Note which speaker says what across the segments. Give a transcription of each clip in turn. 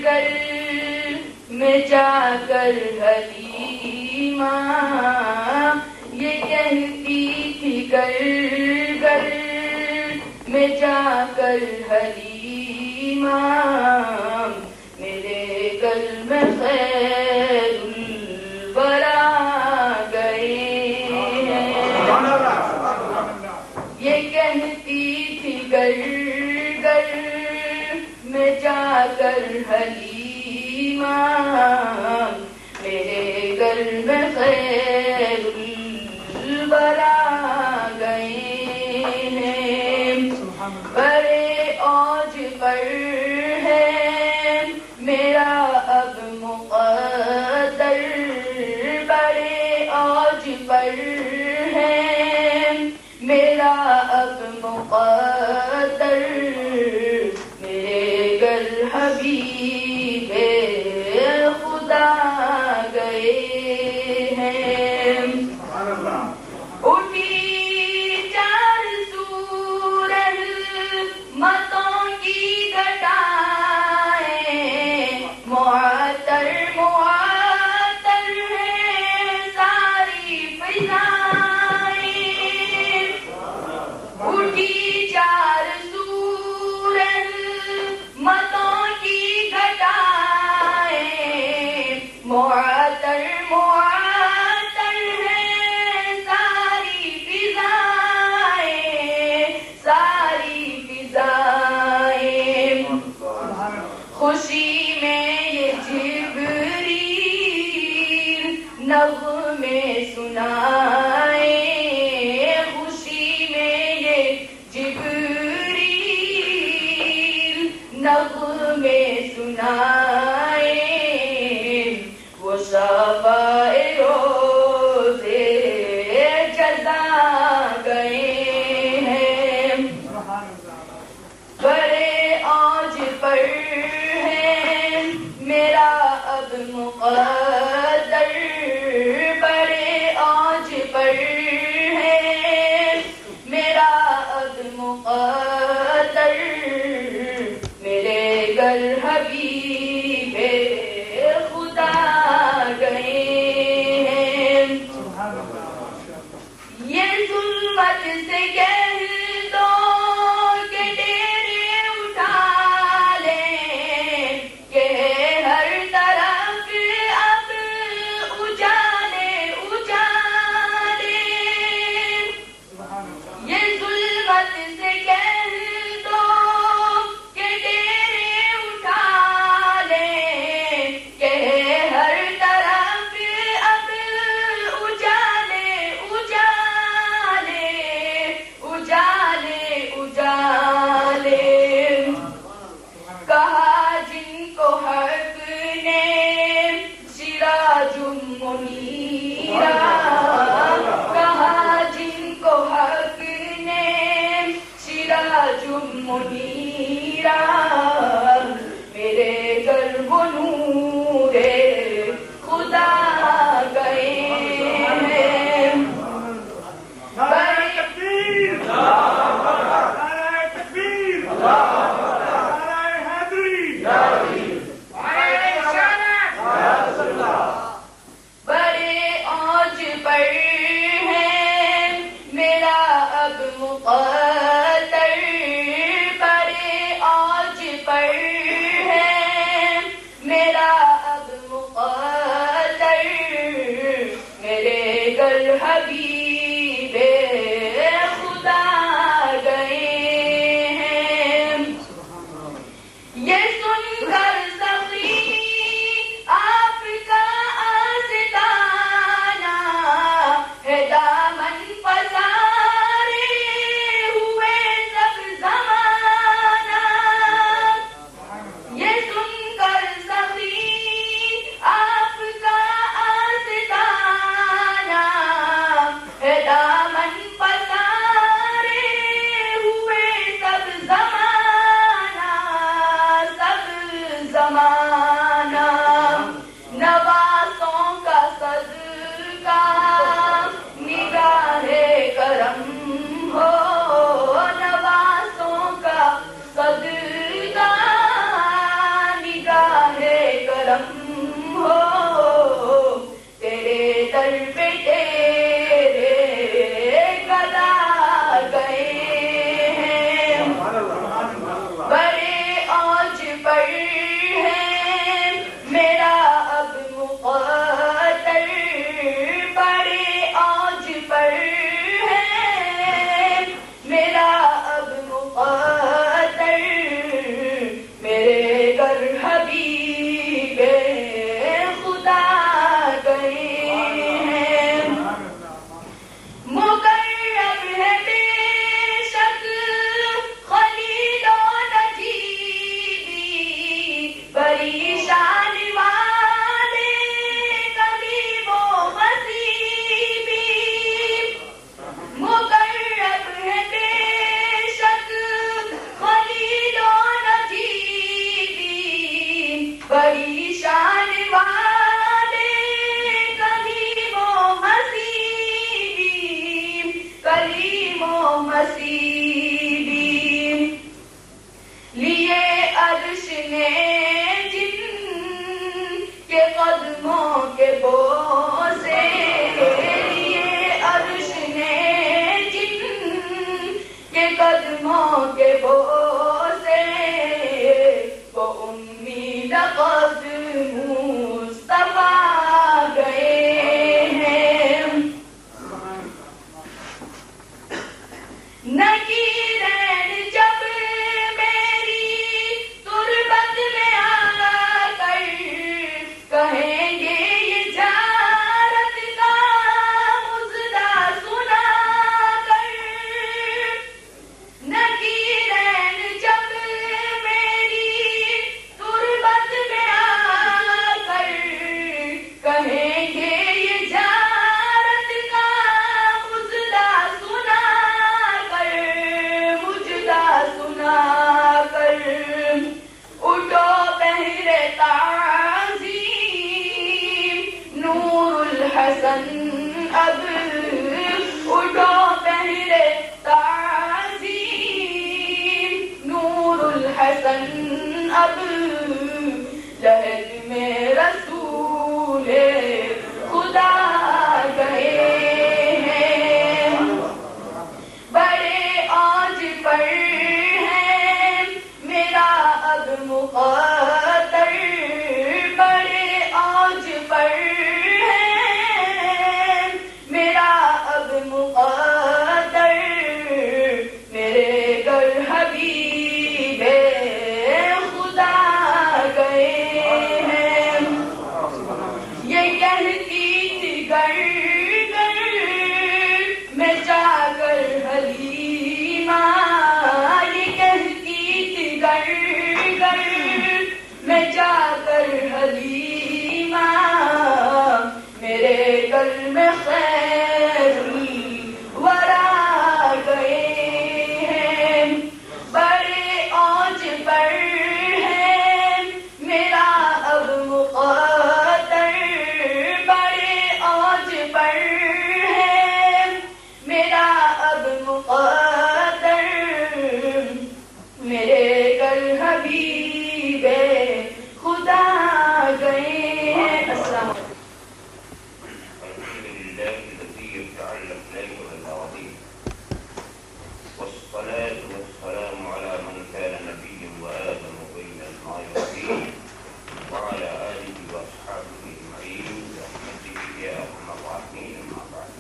Speaker 1: گر میں جا کر حلیمہ یہ کہتی تھی گر میں جا کر حلیمہ میرے گل میں خیر الورا گئے ہیں یہ کہتی تھی گر میں جا کر حلیمہ میرے گل میں خیر الورا گئے ہیں بڑے اوج پر ہے میرا اب مقدر بڑے اوج پر ہے میرا اب مقدر میرے گل حبیب خدا گئے ہیں اٹھی چار سورج متوں کی گٹائیں معطر معطر ہیں ساری فضائیں اٹھی چار سورج متوں کی گٹائیں معطر معطر ہیں ساری فضائیں خوشی میں یہ جبریل نغمے سنائے خوشی میں یہ جبریل نغمے سنائے وہ صفائے روزے جزا گئے ہیں بڑے اوج پر ہے میرا اب مقدر بڑے اوج پر ہے میرا اب مقدر میرے گر حبیب خدا گئے ہیں یہ ظلمت سے کہہ دو کہ ڈیرے اٹھا لیں کہ ہر طرف اب اجالے اجالے یہ ظلمت سے کہہ دو کہ ڈیرے اٹھا لیں کہ ہر طرف اب اجالے اجالے اجالے اجالے کہا جن کو حق نے سراج منیرا کہا جن کو حق نے سراج منیرا میرے گر وہ نور خدا گئے ہیں
Speaker 2: نعرہ تکبیر نعرہ تکبیر نعرہ حیدری
Speaker 1: حبیب خدا گئے ہیں مقرب ہے بے شک خلیل و نجیبی بری شان والے کلیم و مسیبی مقرب ہے بے شک خلیل و نجیبی بری شان والے کلیم و مسیبی کلیم و مسیبی لیے عرش نے جن کے قدموں کے بوسے لیے عرش نے جن کے قدموں کے بوسے وہ امید قد مصطفیٰ گئے ہیں نکیرین جب میری تربت میں آ کر کہیں گے یہ جارت کا مزدہ سنا کر نکیرین جب میری تربت میں آ کر کہیں گے یہ جارت کا مزدہ سنا کر مجدہ سنا کر اٹھو بہر تعظیم نور الحسن اب اٹھو بہر تعظیم نور الحسن اب لہد میں رسول خدا گئے ہیں بڑے آج پر ہے میرا اب مقدر بڑے آج پر ہے میرا اب مقدر میرے گر حبیب خدا گئے ہیں یہ کہتی تھی گر گر میں جا کر حلیمہ یہ کہتی تھی گر گر میں جا کر حلیمہ میرے گل میں خیر ورا گئے ہیں بڑے اوج پر ہے میرا اب مقدر بڑے اوج پر ہے میرا اب مقدر میرے گر حبیب خدا گئے ہیں السلام علیکم
Speaker 2: الحمد لله الذي جعل الليل والعظيم والصلاة والسلام على من كان نبيا وآدم بين الماء والدين وعلى آله وأصحابه أجمعين برحمتك يا أرحم الراحمين أما بعد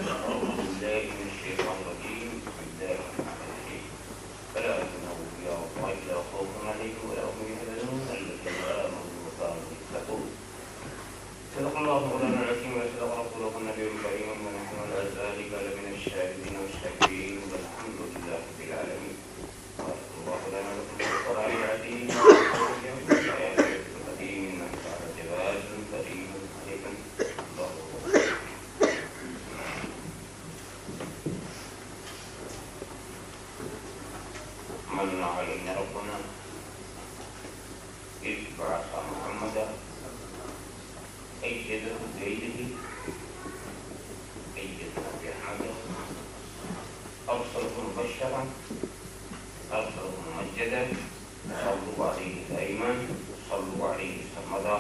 Speaker 2: أعوذ بالله من الشيطان الرجيم بسم الله الرحمن الرحيم فلا تنهوا يا الله لا خوف عليهم ولا هم يحزنون الذين آمنوا وكانوا يتقون صدق الله مولانا العظيم وصدق رسوله النبي الكريم ونحن على ذلك لمن الشاهدين والشاكرين والحمد لله رب العالمين بارك الله لنا لكم في القرآن العظيم وآياته القديم إنك على جواد كريم حكيم الله أكبر من علينا ربنا إذ بعث محمدا أيده بيده أيده بأحمده أرسله مبشرا أرسله ممجدا صلوا عليه دائما صلوا عليه سرمدا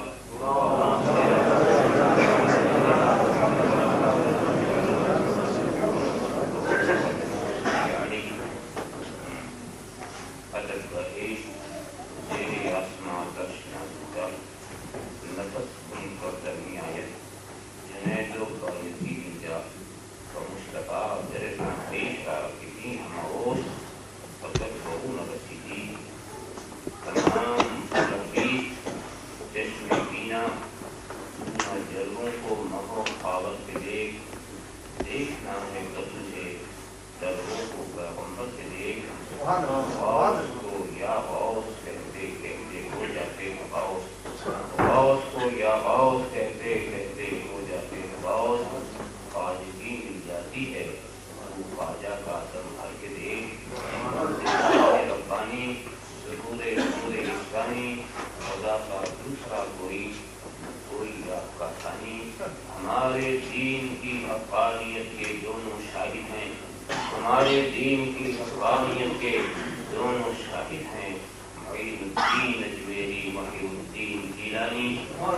Speaker 2: ثانی خدا کا دوسرا کوئی آپ کا ثانی ہمارے دین کی حقانیت کے دونوں شاہد ہیں، ہمارے دین کی حقانیت کے دونوں شاہد ہیں، معین الدین اجمیری، محی الدین گیلانی اور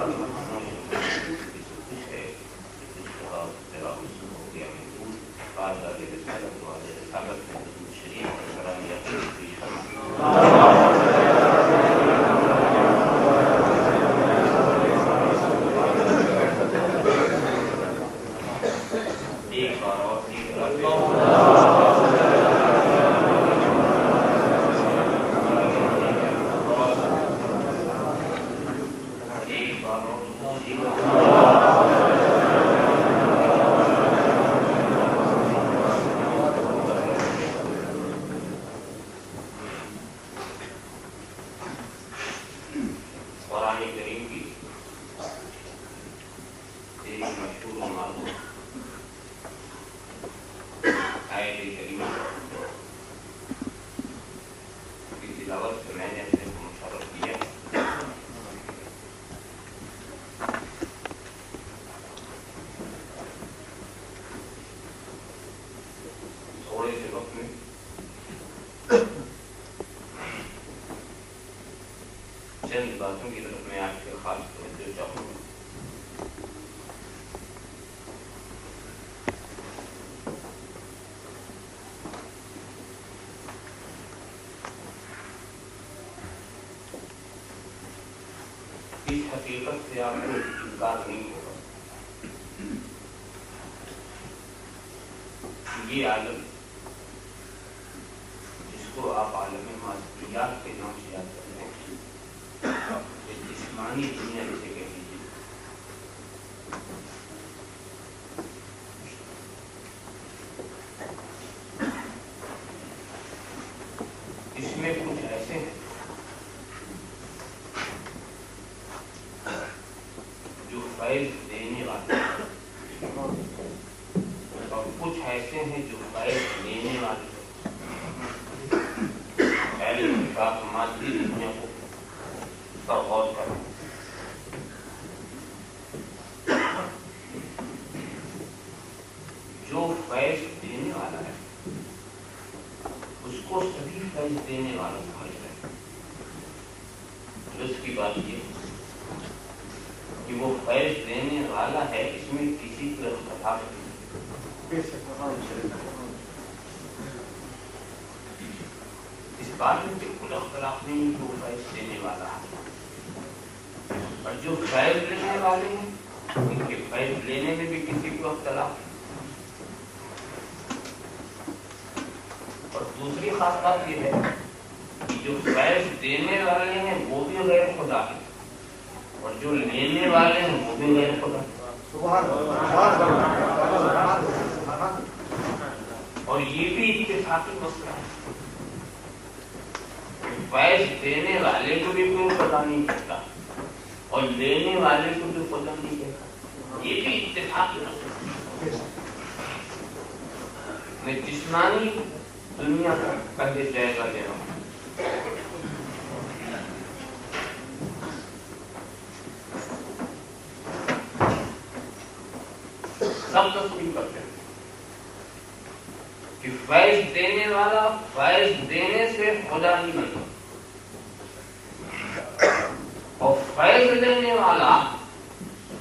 Speaker 2: چند باتوں کی طرف میں آپ کے خاص توجہ چاہوں گا۔ اس حقیقت سے آپ کو انکار نہیں ہوگا، یہ عالم جس کو آپ عالم مادیات کے نام سے یاد کرتے ہیں، جسمانی دنیا جسے کہہ لیجیے، اس میں کچھ ایسے ہیں جو فیض دینے والے ہیں اور کچھ ایسے ہیں جو فیض لینے والے ہیں۔ پہلے آپ مادی دنیا کو پر غور کریں، جو فیض دینے والا ہے اس کو سبھی فیض دینے والا سمجھتے ہیں۔ اس کی بات یہ کہ وہ فیض دینے والا ہے، اس میں کسی کو اختلاف نہیں، اس بات میں بالکل اختلاف نہیں کہ وہ فیض دینے والا ہے، اور جو فیض لینے والے ہیں ان کے فیض لینے میں بھی کسی کو اختلاف ہے۔ اور دوسری خاص بات یہ ہے کہ جو فیض دینے والے ہیں وہ بھی غیر خدا ہیں اور جو لینے والے ہیں وہ بھی غیر خدا ہیں۔ اور یہ بھی اتفاقی مسئلہ ہے، فیض دینے والے کو بھی کوئی خدا نہیں کہتا اور لینے والے کو بھی خدا نہیں کہتا، یہ بھی اتفاقی مسئلہ ہے۔ میں جسمانی دنیا کا پہلے جائزہ لے رہا ہوں۔ سب تصویر کرتے ہیں کہ فیض دینے والا فیض دینے سے خدا نہیں بنتا، اور فیض لینے والا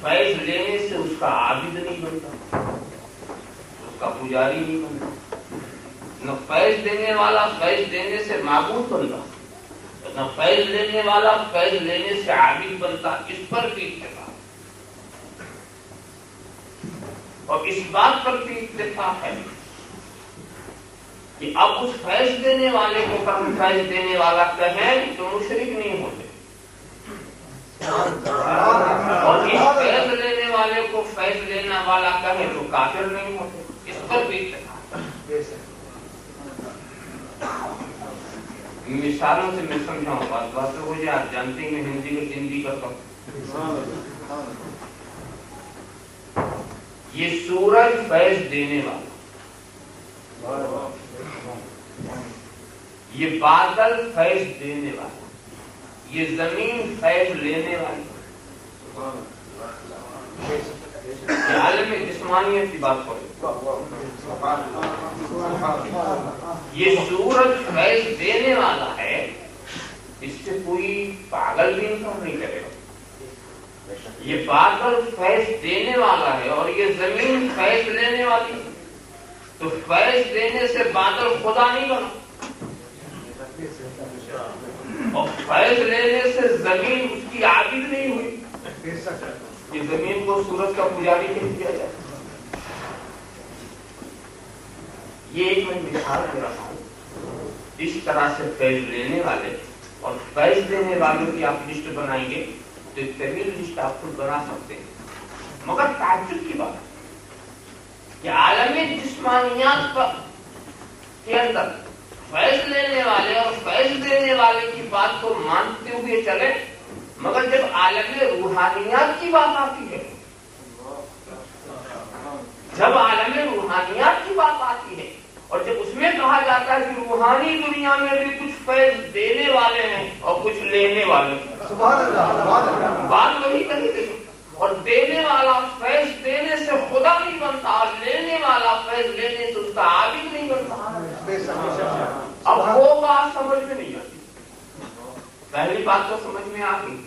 Speaker 2: فیض لینے سے اس کا عابد نہیں بنتا، اس کا پجاری نہیں بنتا۔ نہ فیض دینے والا فیض دینے سے معبود بنتا، نہ فیض لینے والا فیض لینے سے عابد بنتا۔ اس پر بھی اتفاق، اور اس بات پر بھی اتفاق ہے کہ اب اس فیض دینے والے کو کم فیض دینے والا کہیں تو مشرک نہیں ہوتے، اور اس فیض لینے والے کو فیض لینے والا کہیں تو کافر نہیں ہوتے۔ اس پر بھی اتفاق۔ مثالوں سے میں سمجھاؤں، بات ہو جائے، آپ جانتے ہیں میں ہندی کرتا ہوں۔ یہ سورج فیض دینے والا، یہ بادل فیض دینے والا، یہ زمین فیض لینے والی عالم جسمانیت کی بات کرو، یہ سورج فیض دینے والا ہے، اس سے کوئی پاگل بھی انکار نہیں کرے گا۔ یہ بادل فیض دینے والا ہے اور یہ زمین فیض لینے والی ہے، تو فیض دینے سے بادل خدا نہیں بنا، اور فیض لینے سے زمین اس کی عابد نہیں ہوئی کہ زمین کو سورج کا پجاری کہہ دیا جائے۔ یہ ایک میں مثال دے رہا ہوں، اس طرح سے فیض لینے والے اور فیض دینے والوں کی آپ لسٹ بنائیں گے تو ایک طویل لسٹ آپ خود بنا سکتے ہیں، مگر تعجب کی بات ہے کہ عالم جسمانیات کے اندر فیض لینے والے اور فیض دینے والے کی بات کو مانتے ہوئے چلے، مگر جب عالم روحانیات کی بات آتی ہے، جب عالم روحانیات کی بات آتی ہے اور جب اس میں کہا جاتا ہے کہ روحانی دنیا میں بھی کچھ فیض دینے والے ہیں اور کچھ لینے والے ہیں، بات وہی کہی گئی، اور دینے والا فیض دینے سے خدا نہیں بنتا اور لینے والا فیض لینے سے اس کا عابد نہیں بنتا۔ اب وہ بات سمجھ میں نہیں آتی، پہلی بات تو سمجھ میں آ گئی،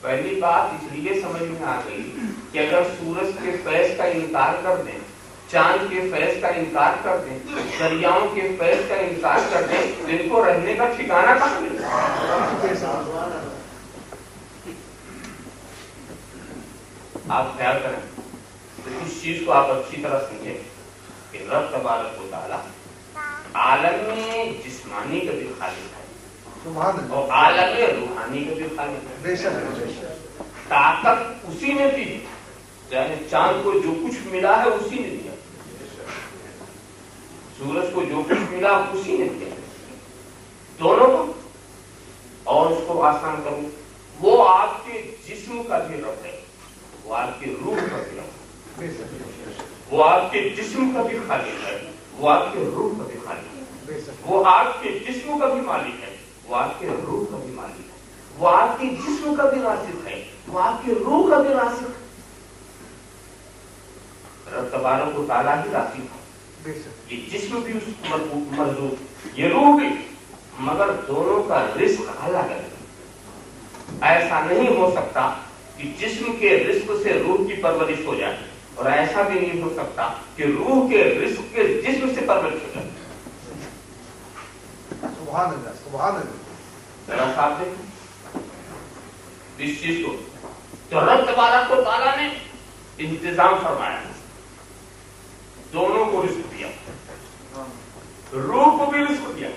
Speaker 2: پہلی بات اس لیے سمجھ میں آ گئی کہ اگر سورج کے فیض کا انکار کر دیں، چاند کے فیض کا انکار کر دیں، دریاؤں کے فیض کا انکار کر دیں تو ان کو رہنے کا ٹھکانہ کہاں ملتا؟ آپ خیال کریں تو اس چیز کو آپ اچھی طرح سمجھیں کہ رب تبارک و تعالیٰ عالم جسمانی کا بھی خالق ہے اور عالم روحانی کا بھی خالق ہے۔ طاقت اسی نے دی، یعنی چاند کو جو کچھ ملا ہے اسی نے دیا، سورج کو جو کچھ ملا اسی نے دیا، دونوں کو۔ اور اس کو آسان کروں، وہ آپ کے جسم کا بھی رب ہے، وہ آپ کی روح کا بھی رب ہے، وہ آپ کے جسم کا بھی خالق ہے، وہ آپ کے روح کا بھی خالق ہے، وہ آپ کے جسم کا بھی مالک ہے، وہ آپ کے روح کا بھی مالک ہے، وہ آپ کے جسم کا بھی رازق ہے، وہ آپ کی روح کا بھی رازق ہے۔ رب تبارک و تعالیٰ ہی رازق ہے، یہ جسم بھی اس مرزوق، یہ روح بھی، مگر دونوں کا رزق الگ ہے۔ ایسا نہیں ہو سکتا کہ جسم کے رزق سے روح کی پرورش ہو جائے، اور ایسا بھی نہیں ہو سکتا کہ روح کے رزق کے جسم سے پرورش ہو جائے۔
Speaker 3: سبحان اللہ، سبحان اللہ۔
Speaker 2: ذرا صاحب دیکھیں اس چیز کو، تو رب تبارک و تعالیٰ نے انتظام فرمایا، دونوں کو رزق دیا، روح کو بھی رزق دیا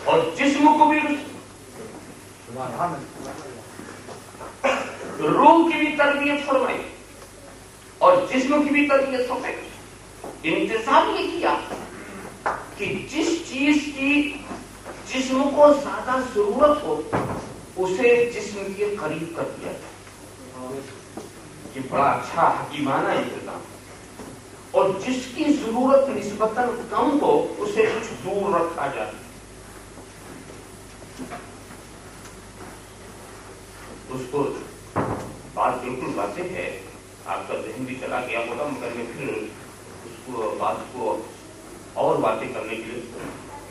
Speaker 2: اور جسم کو بھی رزق دیا، روح کی بھی تربیت فرمائی اور جسم کی بھی تربیت فرمائی۔ انتظام یہ کیا کہ جس چیز کی جسم کو زیادہ ضرورت ہو اسے جسم کے قریب کر دیا جائے، یہ بڑا اچھا حکیمانہ انتظام، اور جس کی ضرورت نسبتاً کم ہو اسے کچھ دور رکھا جائے۔ اس کو بات بالکل واضح ہے، آپ کا ذہن بھی چلا گیا ہوگا، مگر میں پھر اس کو بات کو اور باتیں کرنے کے لیے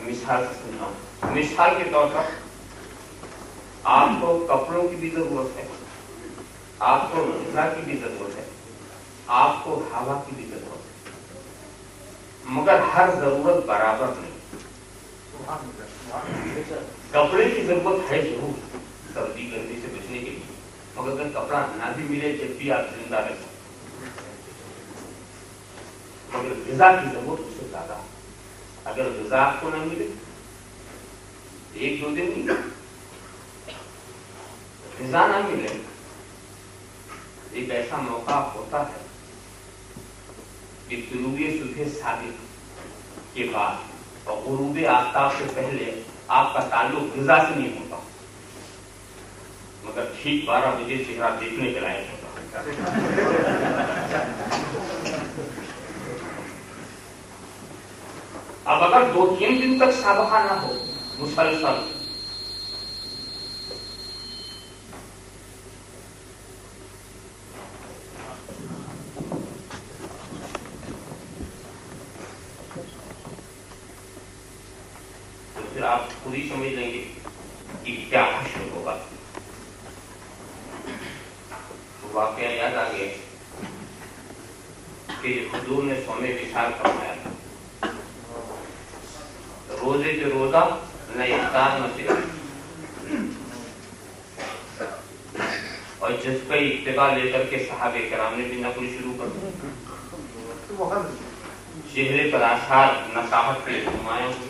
Speaker 2: مثال سے سمجھاؤں۔ مثال کے طور پر آپ کو کپڑوں کی بھی ضرورت ہے، آپ کو غذا کی بھی ضرورت ہے، آپ کو ہوا کی بھی ضرورت ہے، مگر ہر ضرورت برابر نہیں۔ کپڑے کی ضرورت ہے ضرور سردی گرمی سے بچنے کے لیے، مگر اگر کپڑا نہ بھی ملے جب بھی آپ زندہ رہ سکتے، مگر غذا کی ضرورت اس سے زیادہ ہے۔ اگر غذا آپ کو نہ ملے ایک دو دن نہیں، غذا نہ ملے، ایک ایسا موقع ہوتا ہے کہ طلوع صبح صادق کے بعد اور غروب آفتاب سے پہلے آپ کا تعلق غذا سے نہیں ہوتا، مگر ٹھیک 12 بجے چہرہ دیکھنے کے لائق ہوتا ہے۔ اب اگر 2-3 دن تک سابقہ نہ ہو مسلسل، خود ہی سمجھ لیں گے کہ کیا حشر ہوگا. واقعہ یاد آ گیا کہ حضور نے سونے وشال فرمایا تھا روزے کے روزہ نہ افطار نہ سحر, اور جس کا اتباع لے کر کے صحابہ کرام نے بھی نقل شروع کر دی. چہرے پر آثار نصاحت کے نمایاں ہوئے.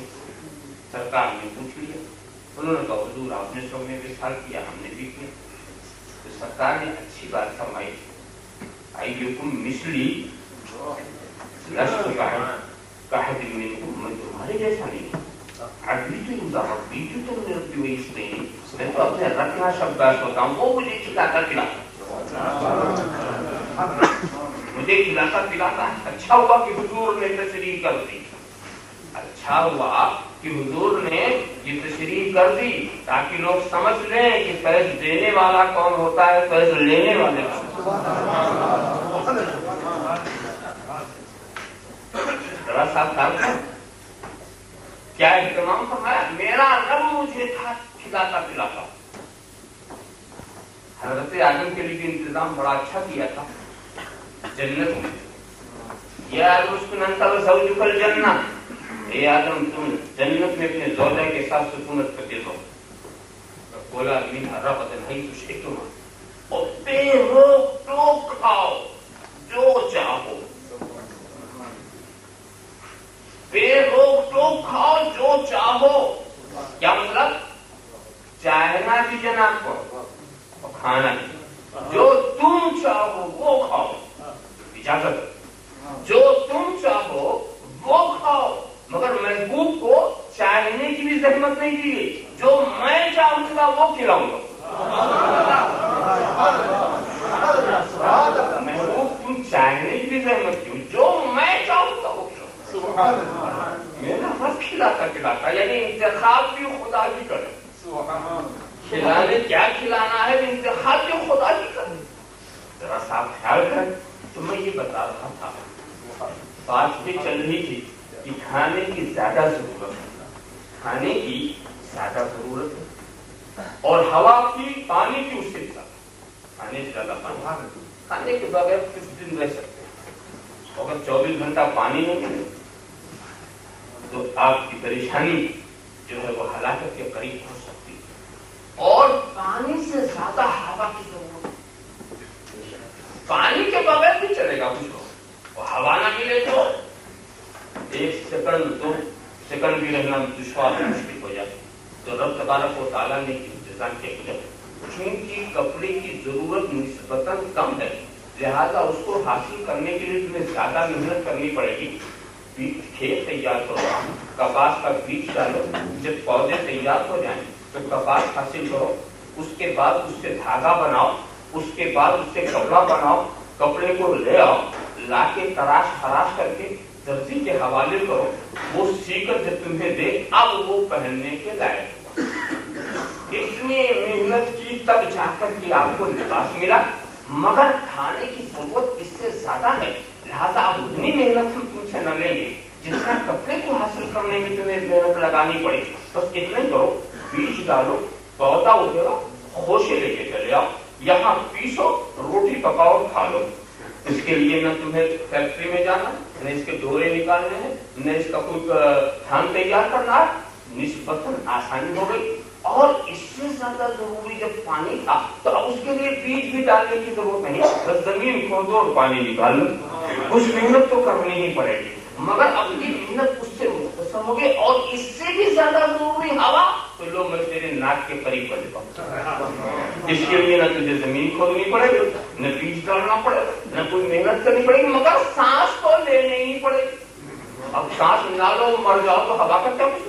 Speaker 2: سرکار نے پوچھ لیا, انہوں نے کہا حضور آپ نے سونے وشال کیا, ہم نے بھی کیا. تو سرکار نے اچھی بات فرمائی, ایکم مثلی لست کاحد منکم, میں تمہارے جیسا نہیں ہوں. میں تو اپنے رکھنا شباس ہوتا ہوں, وہ مجھے کھلاتا پلاتا, مجھے کھلاتا پلاتا. اچھا ہوا کہ حضور نے تشریح کر دی, اچھا ہوا کہ حضور نے یہ تشریح کر دی تاکہ لوگ سمجھ لیں کہ فیض دینے والا کون ہوتا ہے, فیض لینے والے کون. ذرا سا کیا اہتمام فرمایا, میرا رب مجھے تھا کھلاتا پلاتا. حضرت آدم کے لیے انتظام بڑا اچھا کیا تھا جنت میں. یا آدم اسکن انت وزوجک الجنہ, اے آدم تم جنت میں اپنے زوجہ کے ساتھ سکونت کرتے رہو. بولا منھا رغدا حیث شئتما, اور بے روک ٹوک کھاؤ جو چاہو, بے روک ٹوک کھاؤ جو چاہو. کیا مطلب؟ چاہنا بھی جناب کو اور کھانا بھی, جو تم چاہو وہ کھاؤ, اجازت. جو تم چاہو وہ کھاؤ, مگر محبوب کو چاہنے کی بھی زحمت نہیں دی. جو میں چاہوں گا وہ کھلاؤں گا. محبوب تم چاہنے کی بھی زحمت کیوں, جو میں چاہوں گا وہ میرا بس کھلاتا کھلاتا, یعنی انتخاب بھی خدا کی کرے. کھلانے کیا کھلانا ہے انتخاب بھی خدا کی کرے. ذرا صاحب خیال کر. تو میں یہ بتا رہا تھا, بات بھی چل رہی تھی کہ کھانے کی زیادہ ضرورت ہے, کھانے کی زیادہ ضرورت ہے, اور ہوا کی پانی کی اس سے زیادہ, کھانے سے زیادہ پانی. کھانے کے بغیر کچھ دن رہ سکتے ہیں, اگر 24 گھنٹہ پانی نہیں ملے تو آپ کی پریشانی جو ہے وہ ہلاکت کے قریب ہو سکتی ہے. اور پانی سے زیادہ ہوا کی ضرورت. پانی کے بغیر بھی چلے گا کچھ لوگ, اور ہوا نہ ملے تو 1 سیکنڈ 2 سیکنڈ بھی رہنا دشوار مشکل ہو جائے. تو رب تبارک و تعالیٰ نے انتظام کیا گیا. چونکہ کپڑے کی ضرورت نسبتاً کم ہے, لہذا اس کو حاصل کرنے کے لیے تمہیں زیادہ محنت کرنی پڑے گی. کھیت تیار کرو, کپاس کا بیج ڈالو, جب پودے تیار ہو جائیں تو کپاس حاصل کرو, اس کے بعد اس سے دھاگا بناؤ, اس کے بعد اس سے کپڑا بناؤ, کپڑے کو لے آؤ, لا کے تراش خراش کر کے درزی کے حوالے کرو, وہ سی کر جب تمہیں دے اب وہ پہننے کے لائق. اتنی محنت کی تب جا کر کے آپ کو لباس ملا, مگر کھانے کی ضرورت اس سے زیادہ ہے, لہذا آپ اتنی محنت ہم تم سے نہ لیں گے جس کا کپڑے کو حاصل کرنے میں تمہیں محنت لگانی پڑے. بس اتنے کرو, بیج ڈالو, پودا اٹھے گا, خوشے لے کے چلے آؤ, یہاں پیسو, روٹی پکاؤ, کھا لو. اس کے لیے نہ تمہیں فیکٹری میں جانا, نہ اس کے ڈورے نکالنے ہیں, نہ اس کا کوئی تھان تیار کرنا ہے, نسبتاً آسانی ہو گئی. اور اس سے زیادہ ضروری جب پانی تھا تو اب اس کے لیے بیج بھی ڈالنے کی ضرورت نہیں, بس زمین کھودو اور پانی نکال لو. کچھ محنت تو کرنی ہی پڑے گی, مگر اب یہ محنت اس سے مختصر ہو گئی. اور اس سے بھی زیادہ ضروری ہوا, تو لو میں تیرے ناک کے قریب بن جاؤں. اس کے لیے نہ تجھے زمین کھودنی پڑے گی, نہ بیج ڈالنا پڑے گا, نہ کوئی محنت کرنی پڑے گی, مگر سانس تو لینے ہی پڑے گی. اب سانس نہ لو مر جاؤ تو ہوا کا کیا کچھ,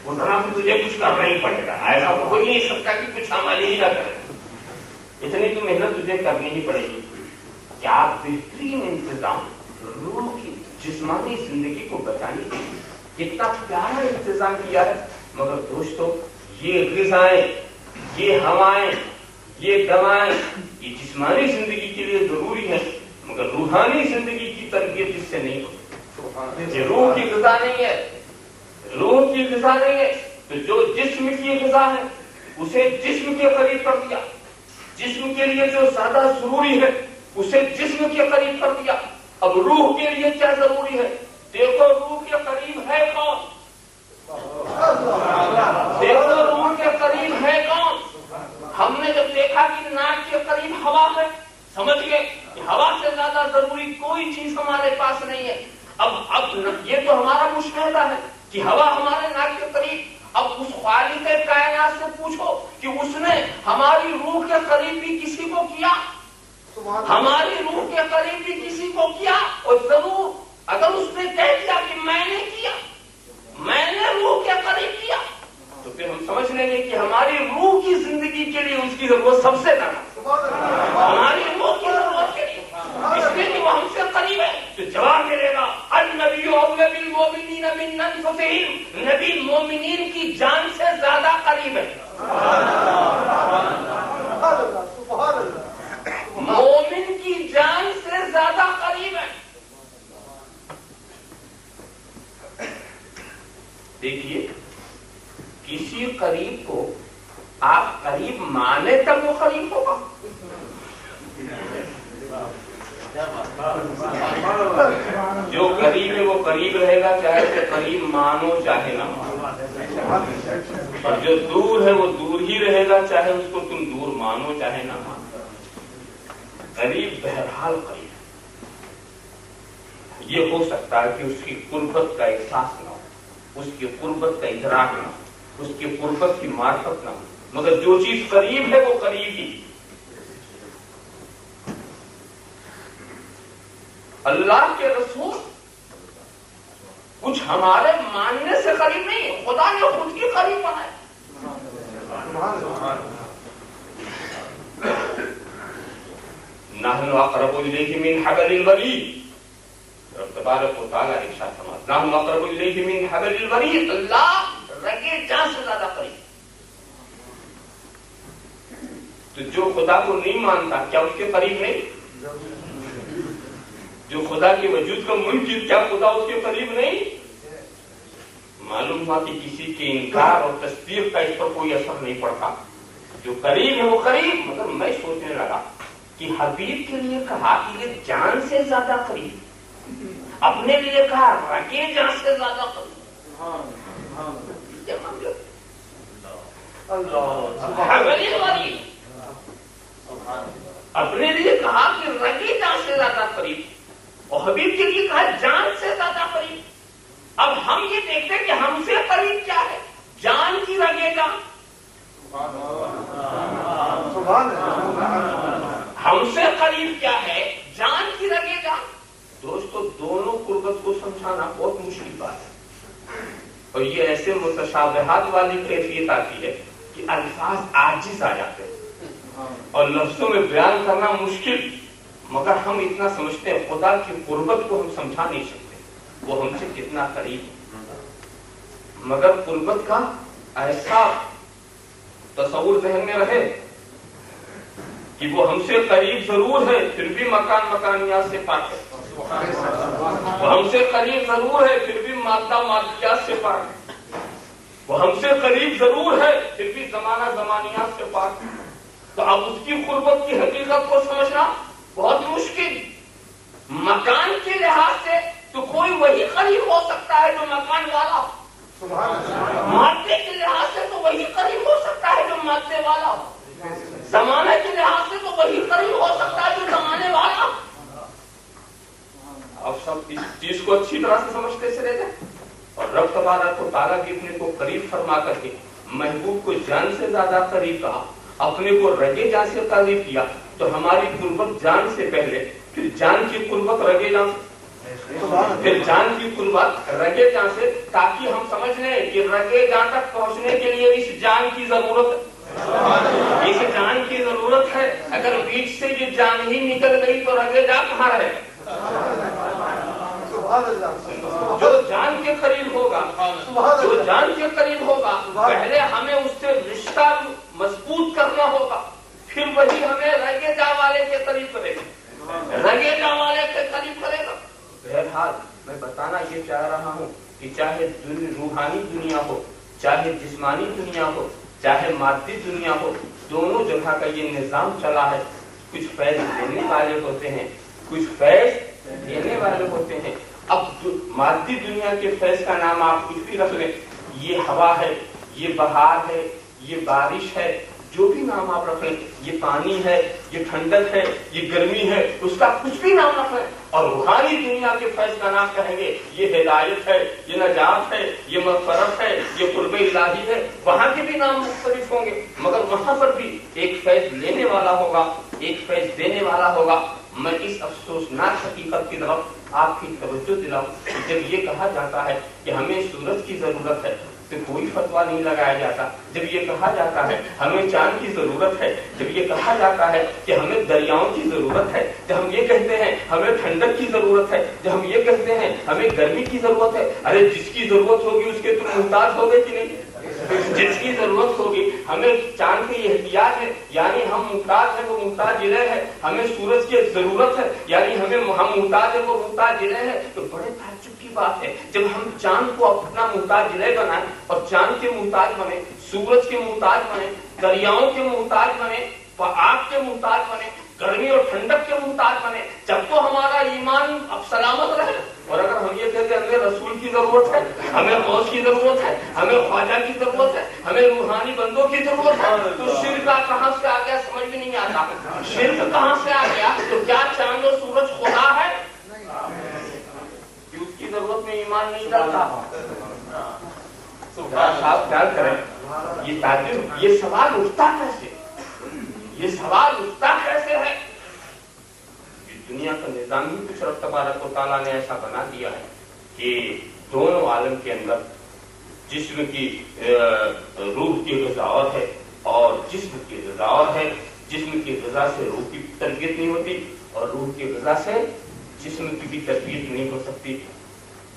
Speaker 2: اتنا تو تجھے کچھ کرنا ہی پڑے گا. ایسا ہو نہیں سکتا کہ کچھ ہماری ہی نہ کرے, اتنی تو محنت تجھے کرنی ہی پڑے گی. کیا بہترین انتظام روح کی جسمانی زندگی کو بچانے کے لیے کتنا پیارا انتظام کیا ہے. مگر دوستو, یہ غذائیں, یہ ہوائیں, یہ دوائیں, یہ جسمانی زندگی کے لیے ضروری ہے, مگر روحانی زندگی کی تربیت اس سے نہیں ہوتی. یہ روح کی غذا نہیں ہے, روح کی غذا نہیں ہے تو جو جسم کی غذا ہے اسے جسم کے قریب کر دیا، جسم کے لیے جو زیادہ ضروری ہے اسے جسم کے قریب کر دیا۔ اب روح کے لیے کیا ضروری ہے؟ دیکھو روح کے قریب ہے کون؟ دیکھو روح کے قریب ہے کون؟ ہم نے جب دیکھا کہ ناک کے قریب ہوا ہے، سمجھ گئے کہ ہوا سے زیادہ ضروری کوئی چیز ہمارے پاس نہیں ہے۔ اب یہ تو ہمارا مشاہدہ ہے کہ ہوا ہمارے ناک کے قریب۔ اب اس خالق کائنات سے پوچھو کہ اس نے ہماری روح کے قریب بھی کسی کو کیا؟ ہماری روح کے قریب بھی کسی کو کیا؟ اور ضرور اگر اس نے کہہ دیا کہ میں نے کیا، میں نے روح کے قریب کیا، تو پھر ہم سمجھ لیں گے کہ ہماری روح کی زندگی کے لیے اس کی ضرورت سب سے زیادہ، ہماری روح کی ضرورت کے لیے، اس لیے کہ وہ ہم سے قریب ہے۔ تو جواب ملے گا النبی اولى بالمؤمنین من انفسهم، نبی مومنین کی جان سے زیادہ قریب ہے۔ مومن کی جان سے زیادہ قریب ہے۔ دیکھیے کسی قریب کو آپ قریب مانے تب وہ قریب ہوگا۔ جو قریب ہے وہ قریب رہے گا، چاہے اسے قریب مانو چاہے نہ مانو، اور جو دور ہے وہ دور ہی رہے گا، چاہے اس کو تم دور مانو چاہے نہ مانو۔ قریب بہرحال قریب ہے۔ یہ ہو سکتا ہے کہ اس کی قربت کا احساس نہ ہو، اس کی قربت کا ادراک نہ ہو، اس کی قربت کی معرفت نہ ہو، مگر جو چیز قریب ہے وہ قریب ہی۔ اللہ کے رسول کچھ ہمارے ماننے سے قریب نہیں، خدا نے خود کی قریب بنائے۔ نحن اقرب الیہ من حبل الورید، رب تبارک و تعالیٰ ارشاد فرماتے ہیں نحن اقرب الیہ من حبل الورید، اللہ رگے جان سے زیادہ قریب۔ تو جو خدا کو نہیں مانتا کیا اس کے قریب نہیں؟ جو خدا کے وجود کا منکر کیا خدا اس کے قریب نہیں؟ معلوم ہوا کہ کسی کے انکار اور تصدیق کا اس پر کوئی اثر نہیں پڑتا۔ جو قریب ہے وہ قریب۔ مگر میں سوچنے لگا کہ حبیب کے لیے کہا کہ یہ جان سے زیادہ قریب، اپنے لیے کہا رگے جان سے زیادہ قریب۔ اپنے لیے کہا کہ رگے جان سے زیادہ قریب، اور حبیب کے لیے کہا جان سے زیادہ قریب۔ اب ہم یہ دیکھتے ہیں کہ ہم سے قریب کیا ہے، جان کی رگے جان۔ ہم سے قریب کیا ہے، جان کی رگے جان۔ دوستو دونوں قربت کو سمجھانا بہت مشکل بات ہے، اور یہ ایسے متشابہات والی کیفیت آتی ہے کہ الفاظ عاجز آ جاتے ہیں اور لفظوں میں بیان کرنا مشکل۔ مگر ہم اتنا سمجھتے ہیں خدا کی قربت کو ہم سمجھا نہیں سکتے، وہ ہم سے کتنا قریب ہے۔ مگر قربت کا ایسا تصور ذہن میں رہے کہ وہ ہم سے قریب ضرور ہے پھر بھی مکانیات سے پاک ہے، وہ ہم سے قریب ضرور ہے پھر بھی مادیات سے پاک ہے، وہ ہم سے قریب ضرور ہے پھر بھی زمانیات سے پاک ہے۔ تو اب اس کی قربت کی حقیقت کو سمجھنا بہت مشکل۔ مکان کے لحاظ سے تو کوئی وہی قریب ہو سکتا ہے جو مکان والا ہو، مادے کے لحاظ سے تو وہی قریب ہو سکتا ہے جو مادے والا ہو، زمانے کے لحاظ سے تو وہی قریب ہو سکتا ہے جو زمانے والا ہو۔ اب سب اس چیز کو اچھی طرح سے سمجھتے چلے جائیں، اور رب تبارک و تعالیٰ بھی اپنے کو قریب فرما کر کے محبوب کو جان سے زیادہ قریب کہا، اپنے کو رگے جان سے قریب کیا۔ تو ہماری قربت جان سے پہلے، پھر جان کی قربت رگے جان سے، پھر جان کی قربت رگے جان سے، تاکہ ہم سمجھ لیں کہ رگے جان تک پہنچنے کے لیے اس جان کی ضرورت ہے، اس جان کی ضرورت ہے۔ اگر بیچ سے یہ جان ہی نکل گئی تو رگے جا کہاں رہے؟ جو جان کے قریب ہوگا، جو جان کے قریب ہوگا، پہلے ہمیں اس سے رشتہ مضبوط کرنا ہوگا، پھر وہی ہمیں رگے جا والے کے قریب کرے گا، رگے جا والے کے قریب کرے گا۔ بہرحال میں بتانا یہ چاہ رہا ہوں کہ
Speaker 4: کہ چاہے روحانی دنیا ہو، چاہے جسمانی دنیا ہو، چاہے مادی دنیا ہو، دونوں جگہ کا یہ نظام چلا ہے۔ کچھ فیض دینے والے ہوتے ہیں، کچھ فیض دینے والے ہوتے ہیں۔ اب مادی دنیا کے فیض کا نام آپ کچھ بھی رکھ لیں، یہ ہوا ہے، یہ بہار ہے، یہ بارش ہے، جو بھی نام آپ رکھ لیں، یہ پانی ہے، یہ ٹھنڈک ہے، یہ گرمی ہے، اس کا کچھ بھی نام رکھ لیں۔ اور روحانی دنیا کے فیض کا نام کہیں گے یہ ہدایت ہے، یہ نجات ہے، یہ مغفرت ہے، یہ قرب الہی ہے، وہاں کے بھی نام مختلف ہوں گے، مگر وہاں پر بھی ایک فیض لینے والا ہوگا، ایک فیض دینے والا ہوگا۔ میں اس افسوسناک حقیقت کی طرف آپ کی توجہ دلاؤں، جب یہ کہا جاتا ہے کہ ہمیں سورج کی ضرورت ہے تو کوئی فتویٰ نہیں لگایا جاتا۔ جب یہ کہا جاتا ہے ہمیں چاند کی ضرورت ہے، جب یہ کہا جاتا ہے کہ ہمیں دریاؤں کی ضرورت ہے، جب ہم یہ کہتے ہیں ہمیں ٹھنڈک کی ضرورت ہے، جب ہم یہ کہتے ہیں ہمیں گرمی کی ضرورت ہے، ارے جس کی ضرورت ہوگی اس کے تم محتاج ہوگے کہ نہیں؟ جس کی ضرورت ہوگی، ہمیں چاند کی احتیاج ہے یعنی ہم محتاج ہیں، وہ محتاج الہ ہے، ہمیں سورج کی ضرورت ہے یعنی ہم محتاج ہے، وہ محتاج الہ ہے۔ تو بڑے تعجب کی بات ہے جب ہم چاند کو اپنا محتاج الہ بنائیں اور چاند کے محتاج بنے، سورج کے محتاج بنے، دریاؤں کے محتاج بنے، آگ کے محتاج بنے، گرمی اور ٹھنڈک کے محتاج بنے، جب تو ہمارا ایمان اب سلامت رہے۔ اور اگر ہم یہ کہتے ہیں ہمیں رسول کی ضرورت ہے، ہمیں غوث کی ضرورت ہے، ہمیں خواجہ کی ضرورت ہے، ہمیں روحانی بندوں کی ضرورت ہے، تو شرک کہاں سے آ گیا سمجھ میں نہیں آتا۔ شرک کہاں سے آ گیا؟ تو کیا چاند اور سورج خدا ہے کہ اس کی ضرورت میں ایمان نہیں ڈالتا؟ صاحب خیال کریں، یہ تعجب، یہ سوال اٹھتا کیسے، یہ سوال اٹھتا کیسے ہے؟ دنیا کا نظام ہی کچھ رب تبارک و تعالیٰ نے ایسا بنا دیا ہے کہ دونوں عالم کے اندر جسم کی روح کی غذا اور ہے اور جسم کی غذا اور ہے۔ جسم کی غذا سے روح کی تربیت نہیں ہوتی اور روح کی غذا سے جسم کی بھی تربیت نہیں ہو سکتی۔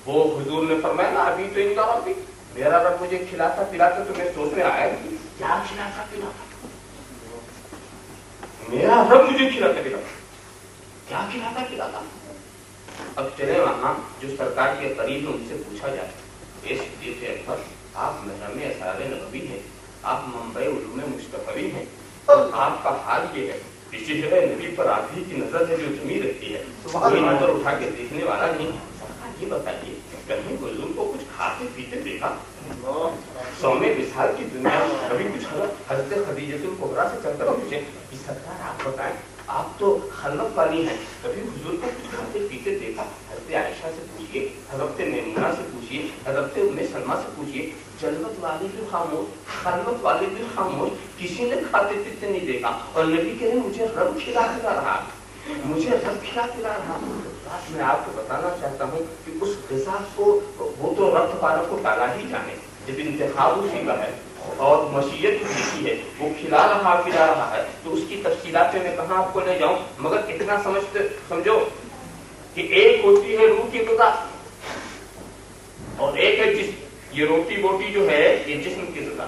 Speaker 4: وہ حضور نے فرمایا نا ابھی تو اندر ابھی میرا رب مجھے کھلاتا پلاتا، تو میں سوچ میں آیا کہ کیا کھلاتا پلاتا، میرا رب مجھے کھلاتا پلاتا، کیا کھلاتا پلاتا۔ اب چلے وہاں جو سرکار کے قریب ان سے پوچھا جائے، اے صدیق اکبر، آپ محرم اسرار نبوی ہیں، آپ منبع علوم مصطفی ہیں، اور آپ کا حال یہ ہے کہ چہرے نبی پر آپ ہی کی نظر ہے جو جمی رہتی ہے، کوئی نظر اٹھا کے دیکھنے والا نہیں۔ سرکار یہ بتائیے کہیں حضور کو کچھ کھاتے پیتے دیکھا؟ سونے وصال کی دنیا کبھی کچھ حضرت خدیجہ الکبریٰ سے چل کر پوچھے کہ سرکار آپ بتائیں، آپ تو خلوت والی ہیں، کبھی حضور کو کچھ کھاتے پیتے دیکھا؟ حضرت عائشہ سے پوچھیے، حضرت میمونہ سے پوچھیے، حضرت ام سلمہ سے پوچھیے، جلوت والے بھی خاموش، خلوت والے بھی خاموش، کسی نے کھاتے پیتے نہیں دیکھا۔ اور نبی کہہ رہے مجھے رب کھلا پلا رہا، مجھے رب کھلا پلا رہا۔ بات میں آپ کو بتانا چاہتا ہوں کہ اس غذا کو وہ تو رب تبارک و تعالیٰ ہی جانے، جب انتخاب اسی کا ہے اور مشیت اسی کی ہے، وہ کھلا رہا ہے، تو اس کی تفصیلات میں کہاں آپ کو لے جاؤں، مگر اتنا سمجھو کہ ایک ہوتی ہے روح کی غذا اور ایک ہے جسم۔ یہ روٹی بوٹی جو ہے یہ جسم کی غذا،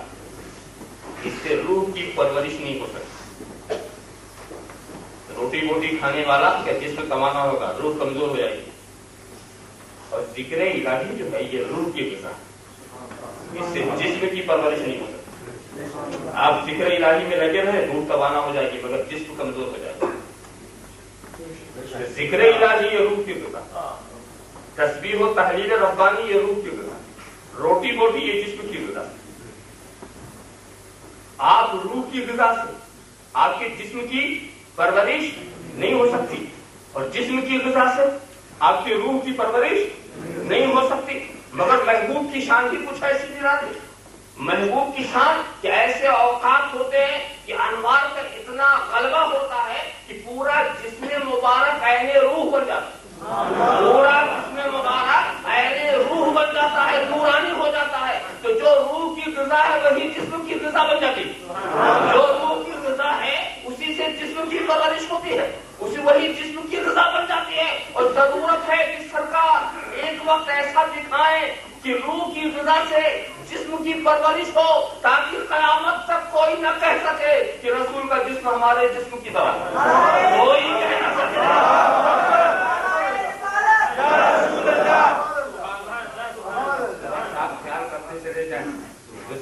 Speaker 4: اس سے روح کی پرورش نہیں ہو سکتی۔ روٹی بوٹی کھانے والا کیا جسم کمانا ہوگا، روح کمزور ہو جائے گی۔ اور ذکر الہی جو ہے یہ روح کی غذا، اس سے جسم کی پرورش نہیں ہو سکتی۔ آپ ذکر الہی میں لگے رہے روح توانا ہو جائے گی مگر جسم کمزور ہو جائے گا۔ ذکر الہی یہ روح کی غذا، تسبیح و تحلیل ربانی یہ روح کی غذا، روٹی بوٹی یہ جسم کی غذا۔ آپ روح کی غذا سے آپ کے جسم کی پرورش نہیں ہو سکتی اور جسم کی غذا سے آپ کی روح کی پرورش نہیں ہو سکتی، مگر محبوب کی شان بھی کچھ ایسی نرالی۔ محبوب کی شان کہ ایسے اوقات ہوتے ہیں کہ انوار کا اتنا غلبہ ہوتا ہے کہ پورا جسم مبارک عین روح بن جاتا ہے، پورا جسم مبارک عین روح بن جاتا ہے، نورانی ہو جاتا ہے۔ تو جو روح کی غذا ہے وہی جسم کی غذا بن جاتی ہے، جو روح کی غذا ہے اسی سے جسم کی پرورش ہوتی ہے، وہی جسم کی غذا بن جاتی ہے۔ اور ضرورت ہے کہ سرکار ایک وقت ایسا دکھائیں کہ روح کی غذا سے جسم کی پرورش ہو، تاکہ قیامت تک کوئی نہ کہہ سکے کہ رسول کا جسم ہمارے جسم کی طرح، کوئی کہہ نہ سکے۔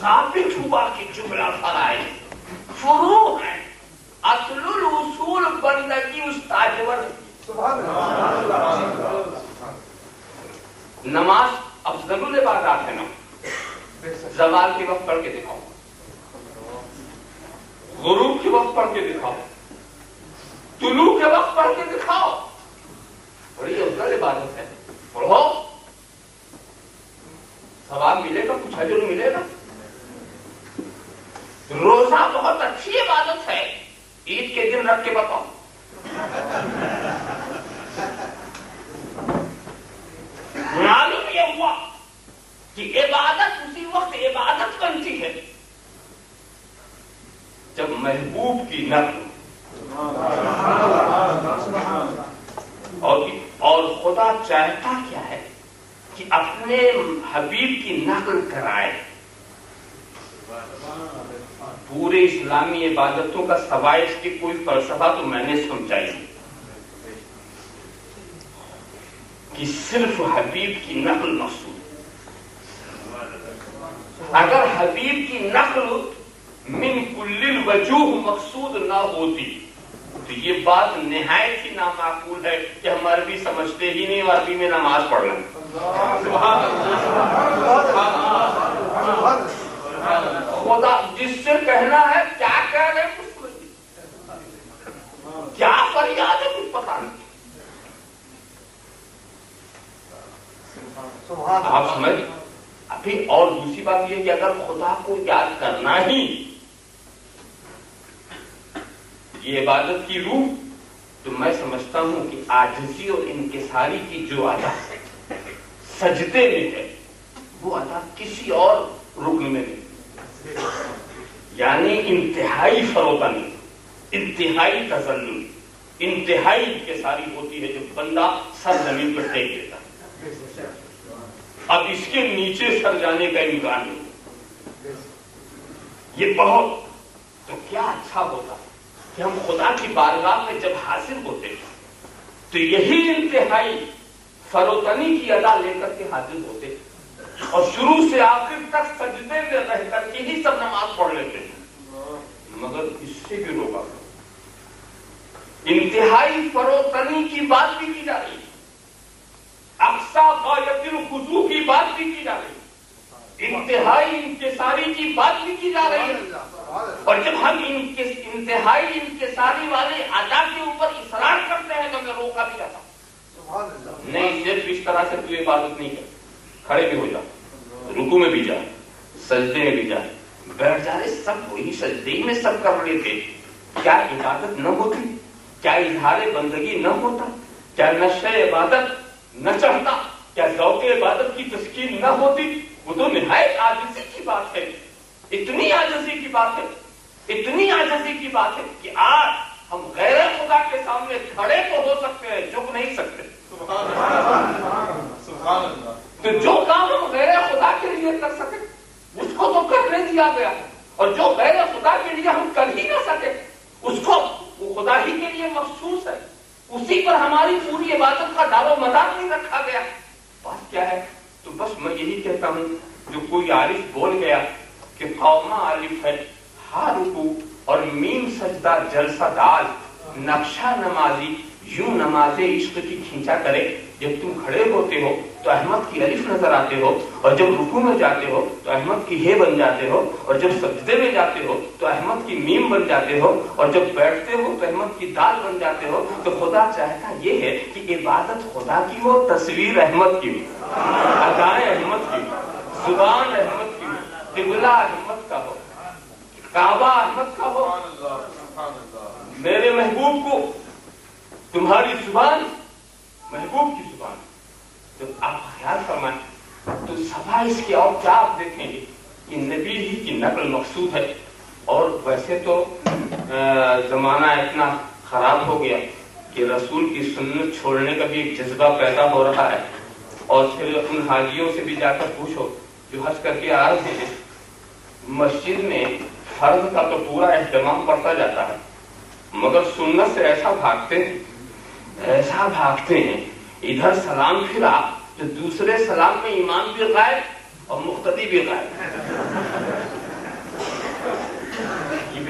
Speaker 4: ثابت ہوا کہ جملہ فرائض فروع ہے، اصل الاصول بندگی استاجور ہے۔ نماز افضل العبادات ہے نا، زوال کے وقت پڑھ کے دکھاؤ، غروب کے وقت پڑھ کے دکھاؤ، طلوع کے وقت پڑھ کے دکھاؤ، بڑی افضل عبادت ہے، پڑھو، ثواب ملے گا، کچھ اجر ملے گا۔ روزہ بہت اچھی عبادت ہے، عید کے دن رکھ کے بتاؤ، معلوم یہ ہوا کہ عبادت اسی وقت عبادت بنتی ہے جب محبوب کی نقل اور خدا چاہتا کیا ہے کہ اپنے حبیب کی نقل کرائے۔ پورے اسلامی عبادتوں کا سوائے اس کی کوئی فلسفہ تو میں نے سمجھائی کہ صرف حبیب کی نقل مقصود۔ اگر حبیب کی نقل من کل الوجوہ مقصود نہ ہوتی تو یہ بات نہایت ہی نامعقول ہے کہ ہم عربی سمجھتے ہی نہیں، عربی میں نماز پڑھ لیں۔ خدا جس سے کہنا ہے کیا کہہ رہے ہیں کچھ کیا فریاد ہے کچھ پتا نہیں۔ آپ سمجھ ابھی۔ اور دوسری بات یہ کہ اگر خدا کو یاد کرنا ہی یہ عبادت کی روح، تو میں سمجھتا ہوں کہ عاجزی اور انکساری کی جو ادا سجدے میں ہے وہ ادا کسی اور رکن میں نہیں، یعنی انتہائی فروتنی، انتہائی تذلل، انتہائی انکساری ہوتی ہے جب بندہ سر زمین پر ٹیک دیتا ہے، اب اس کے نیچے سر جانے کا امکان نہیں۔ یہ بہت تو کیا اچھا ہوتا کہ ہم خدا کی بارگاہ میں جب حاضر ہوتے تو یہی انتہائی فروتنی کی ادا لے کر کے حاضر ہوتے اور شروع سے آخر تک سجدے میں رہ کر کے ہی سب نماز پڑھ لیتے ہیں، مگر اس سے بھی روکا۔ انتہائی فروتنی کی بات بھی کی جا رہی ہے، اقصی غایت الخضوع کی بات بھی کی جا رہی ہے، انتہائی انکساری کی بات بھی کی جا رہی ہے۔ اور جب ہم انتہائی انکساری والے ادا کے اوپر اصرار کرتے ہیں تو میں روکا بھی جاتا ہوں، نہیں صرف اس طرح سے تو عبادت نہیں کر، کھڑے بھی ہو جا، رکوع میں بھی جا، سجدے میں بھی جا، بیٹھ جا رہے سب وہی سجدے میں سب کر رہے تھے، کیا عبادت نہ ہوتی؟ کیا اظہار بندگی نہ ہوتا؟ کیا نشہ عبادت نہ چڑھتا؟ کیا ذوق عبادت کی تسکین نہ ہوتی؟ وہ تو نہایت عاجزی کی بات ہے، اتنی عاجزی کی بات ہے، اتنی عاجزی کی بات ہے کہ آج ہم غیر خدا کے سامنے کھڑے تو ہو سکتے ہیں، جھک نہیں سکتے۔ تو جو کام ہم غیر خدا کے لیے کر سکے اس کو تو کرنے دیا گیا، اور جو غیر خدا کے لیے ہم کر ہی نہ سکے اس کو وہ خدا ہی کے لیے مخصوص ہے، اسی پر ہماری پوری عبادت کا دار و مدار نہیں رکھا گیا۔ بات کیا ہے؟ تو بس میں یہی کہتا ہوں، جو کوئی عارف بول گیا کہ قوما الف ہے، ہا رکوع اور میم سجدہ جلسہ دال، نقشہ نمازی یوں نماز عشق کی کھینچا کرے، جب تم کھڑے ہوتے ہو تو احمد کی الف نظر آتے ہو، اور جب رکوع میں جاتے ہو تو احمد کی ہے بن جاتے ہو، اور جب سجدے میں جاتے ہو تو احمد کی میم بن جاتے ہو، اور جب بیٹھتے ہو تو احمد کی دال بن جاتے ہو۔ تو خدا چاہتا یہ ہے کہ عبادت خدا کی ہو، تصویر احمد کی ہو، ادائیں احمد کی ہو، زبان احمد کی ہو، قبلہ احمد کا ہو، کعبہ احمد کا ہو۔ میرے محبوب کو تمہاری زبان محبوب کی زبان، تو آپ خیال فرمائیں تو سوائے اس کے اور کیا آپ دیکھیں گے کہ نبی ہی کی نقل مقصود ہے۔ اور ویسے تو زمانہ اتنا خراب ہو گیا کہ رسول کی سنت چھوڑنے کا بھی ایک جذبہ پیدا ہو رہا ہے، اور پھر ان حاجیوں سے بھی جا کر پوچھو جو حج کر کے آ رہے ہیں، مسجد میں فرض کا تو پورا اہتمام کرتا جاتا ہے، مگر سنت سے ایسا بھاگتے ہیں، ادھر سلام پھرا تو دوسرے سلام میں امام بھی غائب اور مقتدی بھی غائب۔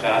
Speaker 4: 4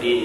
Speaker 4: 3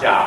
Speaker 4: 4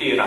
Speaker 4: 13।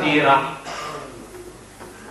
Speaker 4: 13।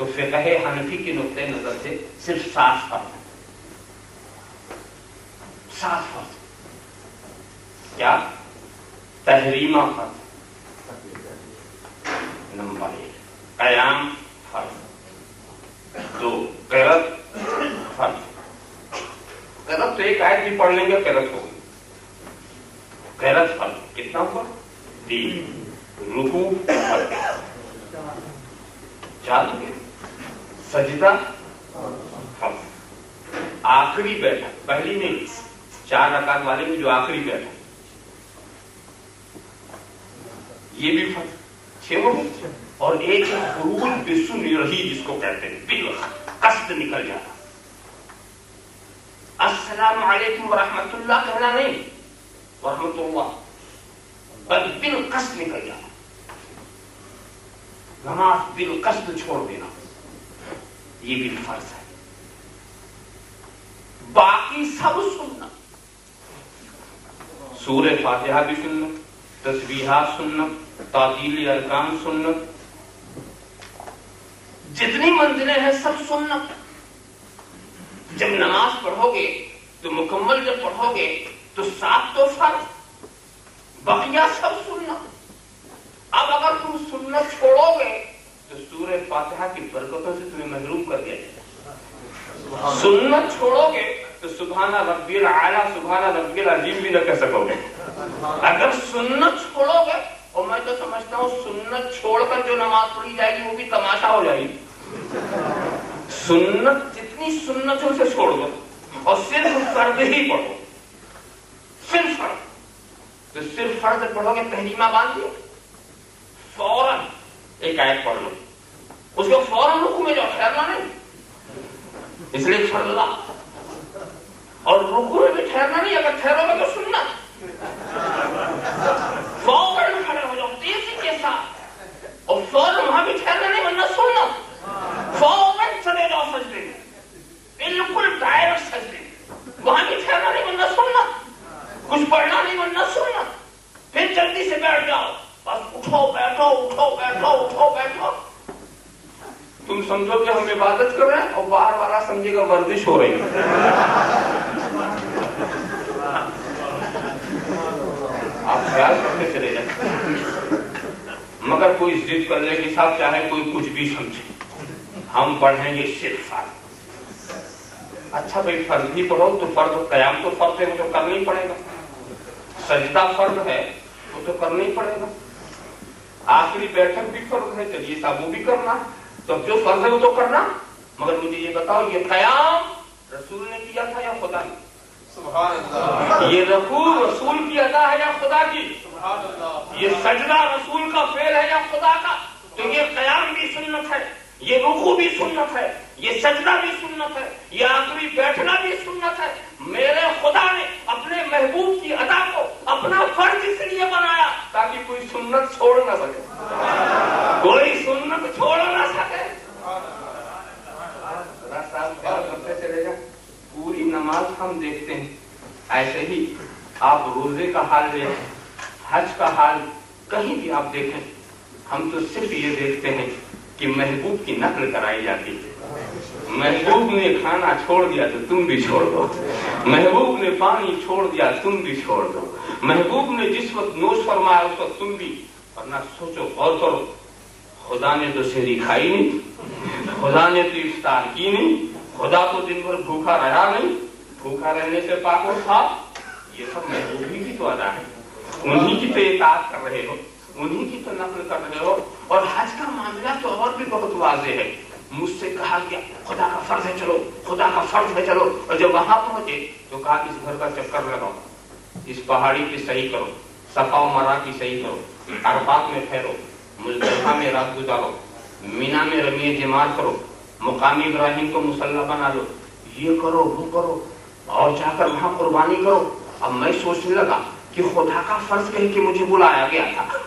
Speaker 4: تو فقہ حنفی کے نقطۂ نظر سے صرف 7 فرض ہیں. 7 فرض. کیا؟ تحریمہ فرض. نمبر 1 قیام فرض. 2 قرأت فرض. قرأت تو ایک آیت بھی پڑھ لیں گے قرأت ہوگی. قرأت فرض کتنا ہوا؟ 3. رکوع فرض. 4 سجدہ فرض. آخری بیٹھک پہلی نہیں 4 رکعت والے میں جو آخری بیٹھک یہ بھی فرض. 6 ہو گئے. اور ایک خروج بسن رہی جس کو کہتے ہیں بالقصد نکل جانا. السلام علیکم ورحمۃ اللہ کہنا نہیں ورحمۃ اللہ بل بالقصد نکل جانا. نماز بالقصد چھوڑ دینا یہ بھی فرض ہے. باقی سب سنت. سورہ فاتحہ بھی سنت. تسبیحات سنت. تعطیل ارکان سنت. جتنی منزلیں ہیں سب سنت. جب نماز پڑھو گے تو مکمل جب پڑھو گے تو 7 تو فرض بقیہ سب سنت. اب اگر تم سنت چھوڑو گے تو سورہ فاتحہ کی برکتوں سے تمہیں محروم کر دیا جائے. سنت چھوڑو گے تو سبحان ربی الاعلیٰ سبحان ربی العظیم بھی نہ کہہ سکو گے. اگر سنت چھوڑو گے اور میں تو سمجھتا ہوں سنت چھوڑ کر جو نماز پڑھی جائے گی وہ بھی تماشا ہو جائے گی. سنت جتنی سنتوں سے چھوڑ دو اور صرف فرض ہی پڑھو. صرف فرض تو صرف فرض پڑھو گے تحریمہ باندھ دیا فوراً ایک آیت پڑھ لو اس کو فوراً رکوع میں جاؤ. ٹھہرنا نہیں اس لیے فرض لا. اور رکوع میں بھی ٹھہرنا نہیں. اگر ٹھہرو گے تو سنت فوراً کھڑے ہو جاؤ تیزی کے ساتھ اور فوراً وہاں بھی ٹھہرنا نہیں ورنہ سنت. فوراً چلے جاؤ سجدے میں بالکل ڈائریکٹ سجدے میں وہاں بھی ٹھہرنا نہیں ورنہ سنت. کچھ پڑھنا نہیں ورنہ سنت. پھر جلدی سے بیٹھ جاؤ بس اٹھو بیٹھو اٹھو بیٹھو اٹھو بیٹھو. تم سمجھو کہ ہم عبادت کر رہے ہیں اور باہر والا سمجھے گا ورزش ہو رہی ہے. آپ خیال کرتے چلے جائیں. مگر کوئی ضد کر لے کہ صاحب چاہے کوئی کچھ بھی سمجھے ہم پڑھیں گے صرف فرض. اچھا بھائی فرض بھی پڑھو تو فرض قیام تو فرض ہے وہ تو کرنا ہی پڑے گا. سجدہ فرض ہے وہ تو کرنا ہی پڑے گا. آخری بیٹھک بھی فرض ہے چلیے صاحب وہ بھی کرنا ہے. تو جو فرض ہے وہ تو کرنا. مگر مجھے یہ بتاؤ یہ قیام رسول نے کیا تھا یا خدا نے؟ سبحان اللہ. یہ رکوع رسول کی ادا ہے یا خدا کی؟ سبحان اللہ. یہ سجدہ رسول کا فعل ہے یا خدا کا؟ تو یہ قیام بھی سنت ہے یہ رکوع بھی سنت ہے یہ سجدہ بھی سنت ہے یہ آخری بیٹھنا بھی سنت ہے. میرے خدا نے اپنے محبوب کی ادا کو اپنا فرض اس لیے بنایا تاکہ کوئی سنت چھوڑ نہ سکے. کوئی سنت چھوڑ نہ سکے. کرتے چلے جائیں. پوری نماز ہم دیکھتے ہیں ایسے ہی آپ روزے کا حال لیں حج کا حال کہیں بھی آپ دیکھیں ہم تو صرف یہ دیکھتے ہیں کہ محبوب کی نقل کرائی جاتی ہے. محبوب نے کھانا چھوڑ دیا تو تم بھی چھوڑ دو. محبوب نے پانی چھوڑ دیا تم بھی چھوڑ دو. محبوب نے جس وقت نوش فرمایا اس وقت تم بھی. ورنہ سوچو غور کرو خدا نے تو سحری کھائی نہیں خدا نے تو افطار کی نہیں خدا تو دن بھر بھوکا رہا نہیں بھوکا رہنے سے پاک و صاف. یہ سب محبوب ہی کی تو ادا ہے. انہی کی تو اطاعت کر رہے ہو انہی کی تو نقل کر رہے ہو. اور حج کا معاملہ تو اور بھی بہت واضح ہے. مجھ سے کہا گیا خدا کا فرض ہے چلو خدا کا فرض ہے چلو. اور جب وہاں پہنچے تو کہا کہ اس گھر کا چکر لگاؤ اس پہاڑی کی صحیح کرو صفا و مرا کی صحیح کرو عرفات میں ٹھہرو مزدلفہ میں رات گزارو مینا میں رمی جمار کرو مقامی ابراہیم کو مصلی بنا لو یہ کرو وہ کرو اور جا کر وہاں قربانی کرو. اب میں سوچنے لگا کہ خدا کا فرض کہے کہ مجھے بلایا گیا تھا.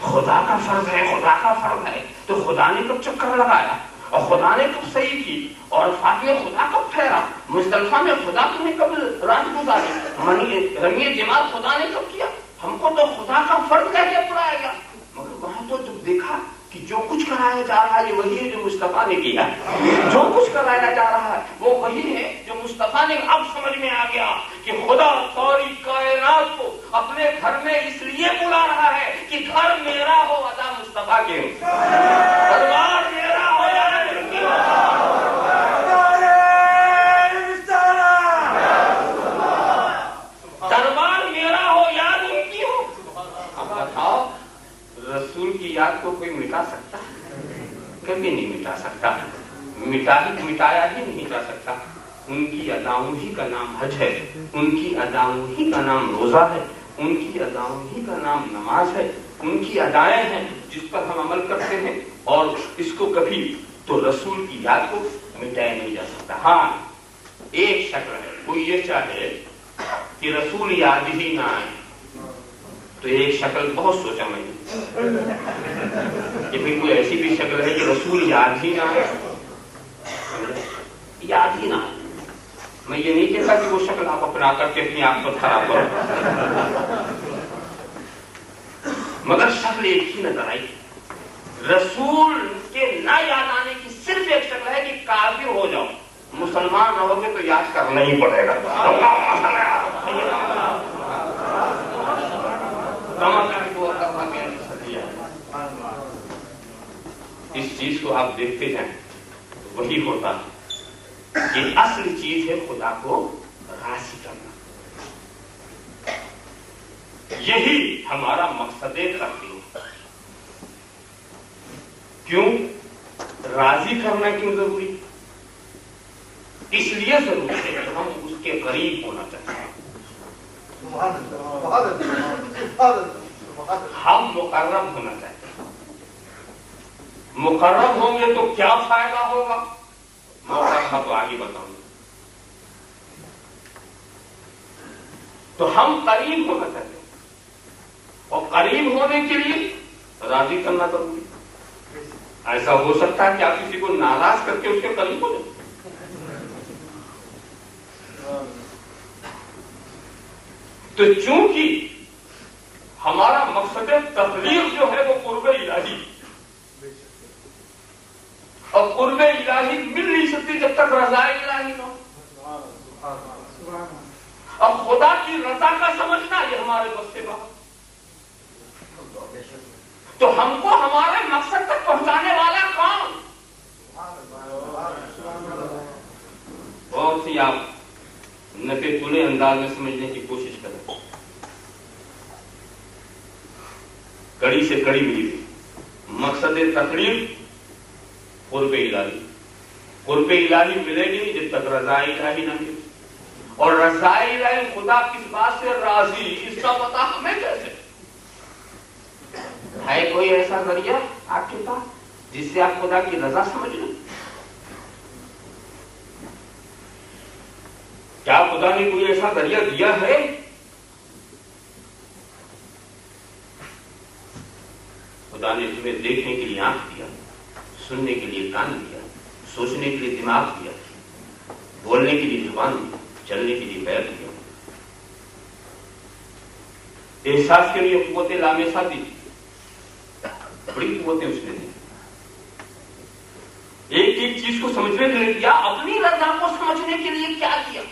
Speaker 4: خدا کا فرض ہے خدا کا فرض ہے تو خدا نے کب چکر لگایا اور خدا نے کب صحیح کی اور عرفات میں خدا کب ٹھہرا مزدلفہ میں خدا تمہیں کب رات گزاری رمی جمار خدا نے کب کیا. ہم کو تو خدا کا فرض کہہ کے بلایا گیا. مگر وہاں تو جب دیکھا کہ جو کچھ کرایا جا رہا ہے یہ وہی ہے جو مصطفیٰ نے کیا. جو کچھ کرایا جا رہا ہے وہ وہی ہے جو مصطفیٰ نے. اب سمجھ میں آ گیا کہ خدا ساری کائنات کو اپنے گھر میں اس لیے بلا رہا ہے کہ گھر میرا ہو ادا مصطفیٰ کے ہو. دربار میرا ہو یا ان کی ہو. دربار میرا ہو یا ان کی ہو. اب بتاؤ رسول کی یاد کو کوئی مٹا سکتا ہے؟ کبھی نہیں مٹا سکتا. مٹایا ہی نہیں جا سکتا. ان کی اداؤں ہی کا نام حج ہے, ان کی اداؤں ہی کا نام روزہ ہے, ان کی اداؤں ہی کا نام نماز ہے. ان کی ادائیں ہیں جس پر ہم عمل کرتے ہیں, اور اس کو کبھی تو رسول کی یاد کو مٹایا نہیں جا سکتا. ہاں ایک شکل ہے, کوئی یہ چاہے کہ رسول یاد ہی نہ آئے تو ایک شکل بہت سوچا میں نے کہ پھر کوئی ایسی بھی شکل ہے کہ رسول یاد ہی نہ آئے, یاد ہی نہ آئے. میں یہ نہیں کہتا کہ وہ شکل آپ اپنا کر کے اپنی آپ پر خراب کرو, مگر شکل ایک ہی نظر آئی. رسول کے نہ یاد آنے کی صرف ایک شکل ہے کہ کافر ہو جاؤ, مسلمان رہو گے تو یاد کرنا ہی پڑے گا. اس چیز کو آپ دیکھتے ہیں وہی ہوتا ہے کہ اصل چیز ہے خدا کو راضی کرنا. یہی ہمارا مقصد تخلیق. کیوں راضی کرنا کیوں ضروری؟ اس لیے ضروری ہے کہ ہم اس کے قریب ہونا چاہتے ہیں. ہم مقرب ہونا چاہتے ہیں. مقرب ہوں گے تو کیا فائدہ ہوگا؟ مقرب تو آگے بتاؤں گا. تو ہم قریب ہونا چاہتے ہیں, اور قریب ہونے کے لیے راضی کرنا ضروری. ایسا ہو سکتا ہے کہ آپ کسی کو ناراض کر کے اس کے قریب ہو جائیں. تو چونکہ ہمارا مقصد تخلیق جو ہے وہ قرب الہی, اور قرب الہی مل نہیں سکتی جب تک رضا الہی نہ ہو. اب خدا کی رضا کا سمجھنا یہ ہمارے بس سے باہر. تو ہم کو ہمارے مقصد تک پہنچانے والا کون؟ بہت سی آپ نفے تلے انداز میں سمجھنے کی کوشش کریں. کڑی سے کڑی ملی ہوئی مقصد تقریب قرب الہی. قرب الہی ملے گی نہیں جب تک رضا الہی نہ ملے. اور رضا الہی خدا کس بات سے راضی, اس کا پتہ ہمیں کیسے ہے؟ کوئی ایسا ذریعہ آپ کے پاس جس سے آپ خدا کی رضا سمجھ لیں؟ کیا خدا نے کوئی ایسا ذریعہ دیا ہے؟ خدا نے تمہیں دیکھنے کے لیے آنکھ دیا, سننے کے لیے کان دیا, سوچنے کے لیے دماغ دیا, بولنے کے لیے زبان دی, چلنے کے لیے پیر دیا, احساس کے لیے قوت لامحسا دی. بڑی قوتیں اس نے دی. ایک ایک چیز کو سمجھنے کے لیے دیا. اپنی رضا کو سمجھنے کے لیے کیا کیا؟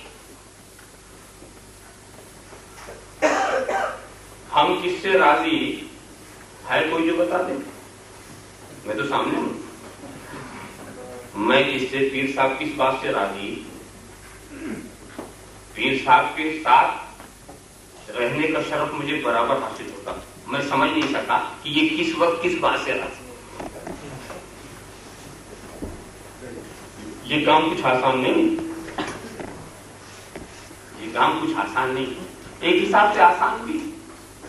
Speaker 4: ہم کس سے راضی ہے؟ کوئی جو بتا دے. میں تو سامنے ہوں. میں کس سے, پیر صاحب کس بات سے راضی؟ پیر صاحب کے ساتھ رہنے کا شرف مجھے برابر حاصل ہوتا. میں سمجھ نہیں سکا کہ یہ کس وقت کس بات سے راضی. یہ کام کچھ آسان نہیں, یہ کام کچھ آسان نہیں. ایک حساب سے آسان بھی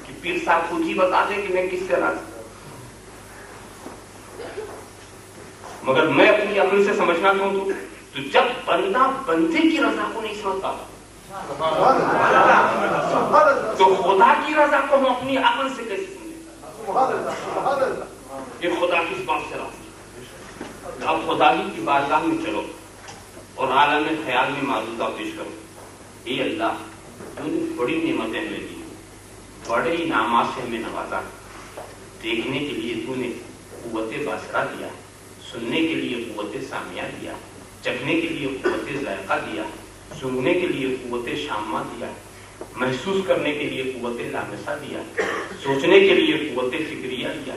Speaker 4: کہ پیر صاحب خود ہی بتا دیں کہ میں کس سے راضی. مگر میں اپنی عقل سے سمجھنا چاہوں تو جب بندہ بندے کی رضا کو نہیں سمجھتا تو خدا کی رضا کو ہم اپنی عقل سے کیسے سمجھیں؟ یہ خدا کس بات سے راضی. اب خدا ہی کی بارگاہ میں چلو اور عالم خیال میں معذوردہ پیش کرو. اے اللہ, تو نے بڑی نعمتیں ہمیں دی, بڑے انعامات سے ہمیں نوازا. دیکھنے کے لیے تو نے قوت بصرہ دیا، سننے کے لیے قوت سامعہ دیا، چکھنے کے لیے قوت ذائقہ دیا، سونگنے کے لیے قوت شامہ دیا، محسوس کرنے کے لیے قوت لامسہ دیا، سوچنے کے لیے قوت فکریہ دیا.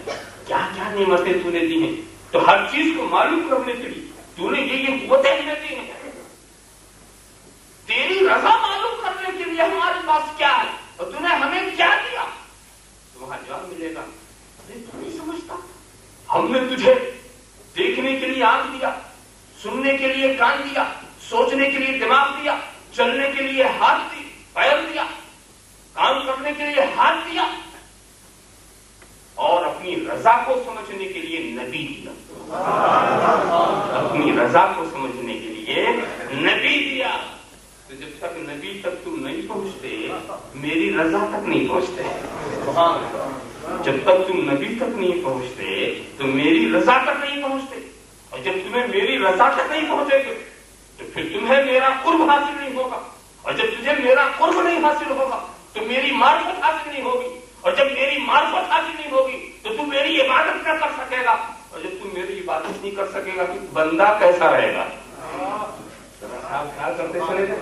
Speaker 4: کیا کیا نعمتیں تو نے دی ہیں. تو ہر چیز کو معلوم کرنے کے لیے تو نے یہ قوتیں ہمیں دی ہیں. تیری رضا معلوم کرنے کے لیے ہمارے پاس کیا ہے اور تو نے ہمیں کیا دیا. تو وہاں جواب ملے گا تو نہیں سمجھتا. ہم نے تجھے دیکھنے کے لیے آنکھ دیا، سننے کے لیے کان دیا، سوچنے کے لیے دماغ دیا، چلنے کے لیے ہاتھ دی، پیر دیا، کام کرنے کے لیے ہاتھ دیا، اور اپنی رضا کو سمجھنے کے لیے نبی دیا. اپنی رضا کو سمجھنے کے لیے نبی دیا. تو جب تک نبی تک تم نہیں پہنچتے میری رضا تک نہیں پہنچتے. جب تک تم نبی تک نہیں پہنچتے تو میری رضا تک نہیں پہنچتے. اور جب تمہیں میری رضا تک نہیں پہنچے گے تو پھر تمہیں میرا قرب حاصل نہیں ہوگا. اور جب تجھے میرا قرب نہیں حاصل ہوگا تو میری معرفت حاصل نہیں ہوگی. اور جب میری معرفت حاصل نہیں ہوگی تو تم میری عبادت نہ کر سکے گا. اور جب تم میری عبادت نہیں کر سکے گا تو بندہ کیسا رہے گا. آپ خیال کرتے چلے تھے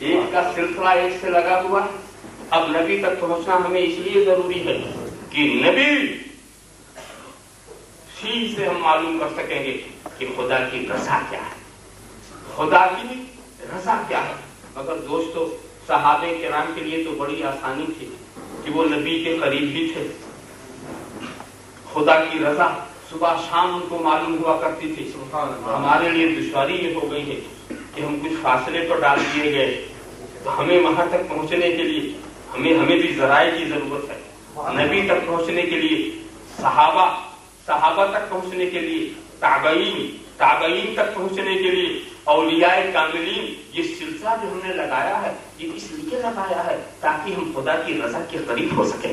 Speaker 4: ایک کا سلسلہ ایک سے لگا ہوا ہے. اب نبی تک پہنچنا ہمیں اس لیے ضروری ہے کہ نبی ہی سے ہم معلوم کر سکیں گے کہ خدا کی رضا کیا ہے، خدا کی رضا کیا ہے. مگر دوستو صحابہ کرام کے لیے تو بڑی آسانی تھی کہ وہ نبی کے قریب ہی تھے. خدا کی رضا صبح شام ان کو معلوم ہوا کرتی تھی. ہمارے لیے دشواری یہ ہو گئی ہے کہ ہم کچھ فاصلے پر ڈال دیے گئے تو ہمیں وہاں تک پہنچنے کے لیے ہمیں بھی ذرائع کی ضرورت ہے. نبی تک پہنچنے کے لیے صحابہ تک پہنچنے کے لیے تابعین تک پہنچنے کے لیے اولیاء کاملین. یہ سلسلہ جو ہم نے لگایا ہے یہ اس لیے لگایا ہے تاکہ ہم خدا کی رضا کے قریب ہو سکے.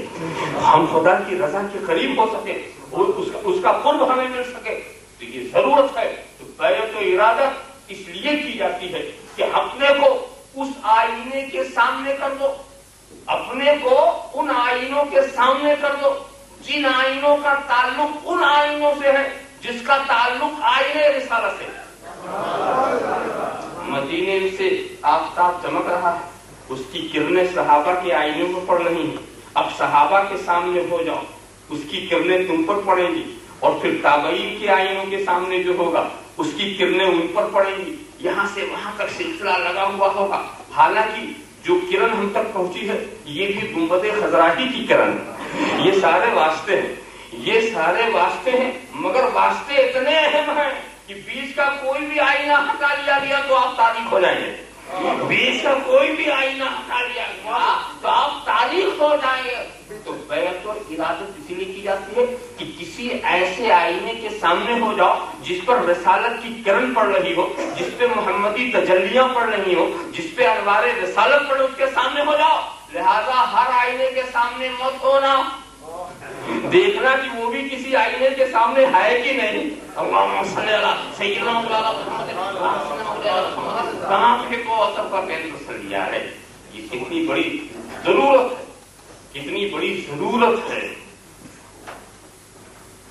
Speaker 4: ہم خدا کی رضا کے قریب ہو سکے اور اس کا قرب ہمیں مل سکے. تو یہ ضرورت ہے. تو بیعت و ارادت اس لیے کی جاتی ہے کہ اپنے کو اس آئینے کے سامنے کر دو، اپنے کو ان آئینوں کے سامنے کر دو جن آئینوں کا تعلق ان آئینوں سے ہے جس کا تعلق آئینے رسالت سے. مدینے سے آفتاب چمک رہا ہے، اس کی کرنیں صحابہ کے آئینوں پر پڑ رہی ہیں. اب صحابہ کے سامنے ہو جاؤ، اس کی کرنیں تم پر پڑیں گی. اور پھر تابعین کے آئینوں کے سامنے جو ہوگا اس کی کرنیں ان پر پڑیں گی. یہاں سے وہاں تک سلسلہ لگا ہوا ہوگا. حالانکہ جو کرن ہم تک پہنچی ہے یہ بھی گنبد خضراہی کی کرن ہے. یہ سارے واسطے ہیں مگر واسطے اتنے اہم ہیں کہ بیچ کا کوئی بھی آئینہ ہٹا لیا تو آپ تاریخ ہو جائیں گے. بیچ کا کوئی بھی آئینہ ہٹا لیا تو آپ تاریخ ہو جائیں گے. تو بیعت اور ارادت اس لیے کی جاتی ہے کہ کسی ایسے آئینے کے سامنے ہو جاؤ جس پر رسالت کی کرن پڑ رہی ہو، جس پہ محمدی تجلیاں پڑ رہی ہو، جس پہ انوار رسالت پڑے، اس کے سامنے ہو جاؤ. لہذا ہر آئینے کے سامنے مت ہونا، دیکھنا کہ وہ بھی کسی آئینے کے سامنے ہے کہ نہیں. اللہم صلی اللہ سیدنا مولانا محمد کہاں پہ کو اثر پر کہنے صلی ہے. یہ کتنی بڑی ضرورت ہے، کتنی بڑی ضرورت ہے.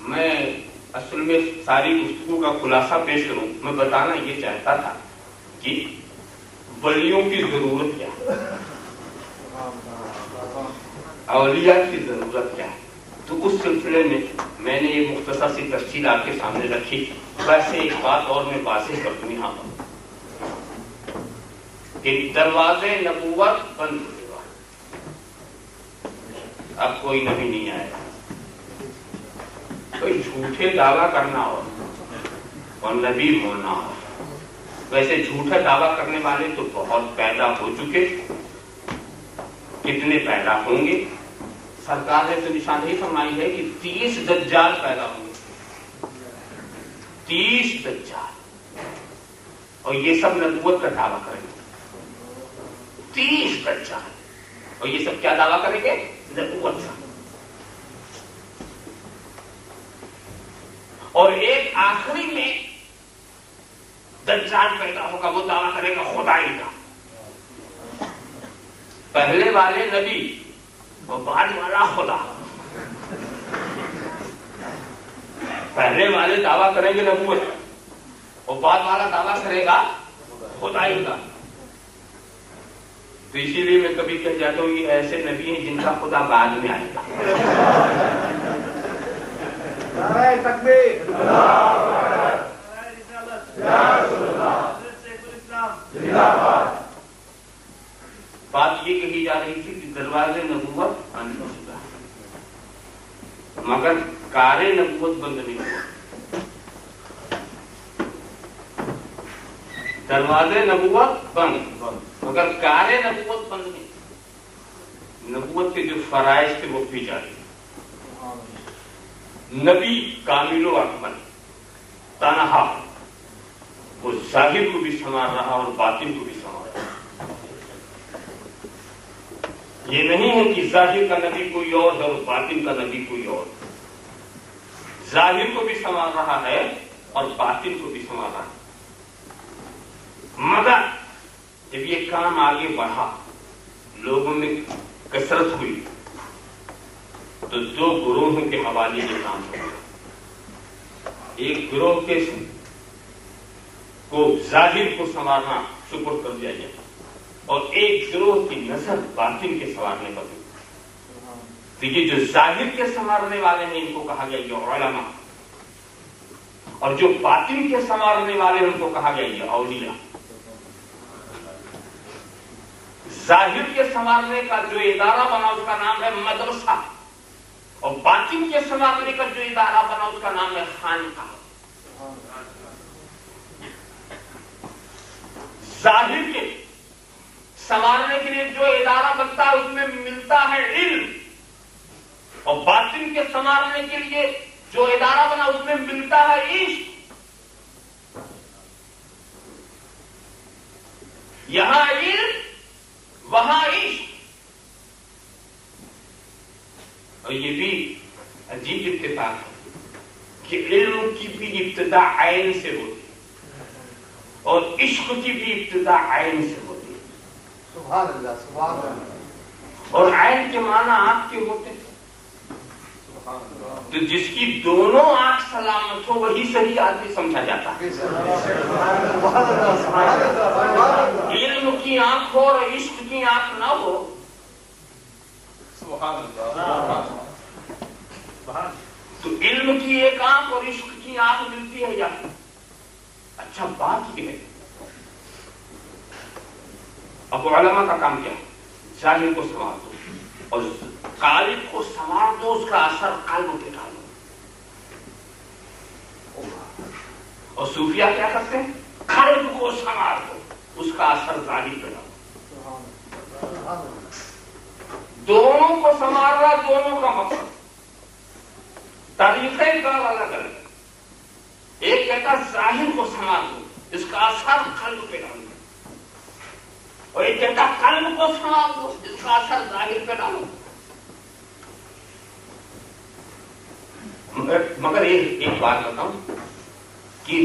Speaker 4: میں اصل میں ساری گفتگو کا خلاصہ پیش کروں. میں بتانا یہ چاہتا تھا کہ ولیوں کی ضرورت کیا ہے، اولیاء کی ضرورت کیا ہے. تو اس سلسلے میں نے یہ مختصر سی تفصیل آپ کے سامنے رکھی. ویسے ایک بات اور میں واضح کر دوں یہاں پر کہ دروازے نبوت بند ہوئے گا. اب کوئی نبی نہیں آئے گا. کوئی جھوٹے دعویٰ کرنا ہو اور نبی ہونا ہو. ویسے جھوٹا دعویٰ کرنے والے تو بہت پیدا ہو چکے، کتنے پیدا ہوں گے. سرکار نے تو نشاندہی فرمائی ہے کہ 30 دجال پیدا ہوں گے. 30 دجال، اور یہ سب نبوت کا دعویٰ کریں گے. 30 دجال اور یہ سب کیا دعویٰ کریں گے؟ نبوت کا. اور ایک آخری میں دجال پیدا ہوگا، وہ دعویٰ کرے گا خدائی کا. پہلے والے نبی اور بعد والا خدا. پہلے والے دعویٰ کریں گے نبوت اور بعد والا دعویٰ کرے گا خدائی کا. تو اسی لیے میں کبھی کہہ جاتا ہوں یہ ایسے نبی ہیں جن کا خدا بعد میں آئے گا.
Speaker 3: نعرہ تکبیر.
Speaker 4: بات یہ کہی جا رہی تھی کہ دروازے نبوت بند ہو چکا ہے مگر کار نبوت بند نہیں ہوا. دروازے نبوت بند مگر کار نبوت بند نہیں. نبوت کے جو فرائض تھے وہ بھی جاری. نبی کامل و اکمل تنہا وہ ظاہر کو بھی سنوار رہا اور باطن کو بھی سنوار رہا. یہ نہیں ہے کہ ظاہر کا نبی کوئی اور ہے اور باطن کا نبی کوئی اور. ظاہر کو بھی سنوار رہا ہے اور باطن کو بھی سنوار رہا ہے. مگر جب یہ کام آگے بڑھا لوگوں میں کثرت ہوئی تو دو گروہوں کے حوالے یہ کام ہوا. ایک گروہ کے کو ظاہر کو سنوارنا سپرد کر دیا گیا اور ایک گروہ کی نظر باطن کے سنوارنے پر ہوئی. تو یہ جو ظاہر کے سنوارنے والے ہیں ان کو کہا گیا یہ علماء اور جو باطن کے سنوارنے والے ہیں ان کو کہا گیا یہ اولیاء. ظاہر کے سنوارنے کا جو ادارہ بنا اس کا نام ہے مدرسہ اور باطن کے سنوارنے کا جو ادارہ بنا اس کا نام ہے خانقاہ. ظاہر کے سنوارنے کے لیے جو ادارہ بنتا ہے اس میں ملتا ہے علم اور باطن کے سنوارنے کے لیے جو ادارہ بنا اس میں ملتا ہے عشق. یہاں علم وہاں عشق. اور یہ بھی عجیب اتفاق ہے کہ علم کی بھی ابتدا عین سے ہوتی اور عشق کی بھی ابتدا عین سے ہوتی.
Speaker 3: سبحان اللہ سبحان اللہ.
Speaker 4: اور عین کے معنی آنکھ کے ہوتے ہیں. تو جس کی دونوں آنکھ سلامت ہو وہی صحیح آدمی سمجھا جاتا ہے. علم کی آنکھ ہو اور عشق کی آنکھ نہ ہو تو علم کی ایک آنکھ اور عشق کی آنکھ ملتی ہے یا. اچھا بات یہ ہے اب علماء کا کام کیا ہے؟ ظاہر کو سنوار دو اور قالب کو سنوار دو اس کا اثر قلب پہ ڈالو. اور صوفیہ کیا کرتے ہیں؟ قلب کو سنوار دو اس کا اثر ظاہر پہ ڈالو. دونوں کو سنوار رہا دونوں کا مقصد طریقے کار الگ الگ. ایک کہتا ظاہر کو سنوار دو اس کا اثر قلب پہ ڈالو اور ایک کہتا قلب کو سنوار دو اس کا اثر ظاہر پہ ڈالو. مگر ایک بات بتاؤں کہ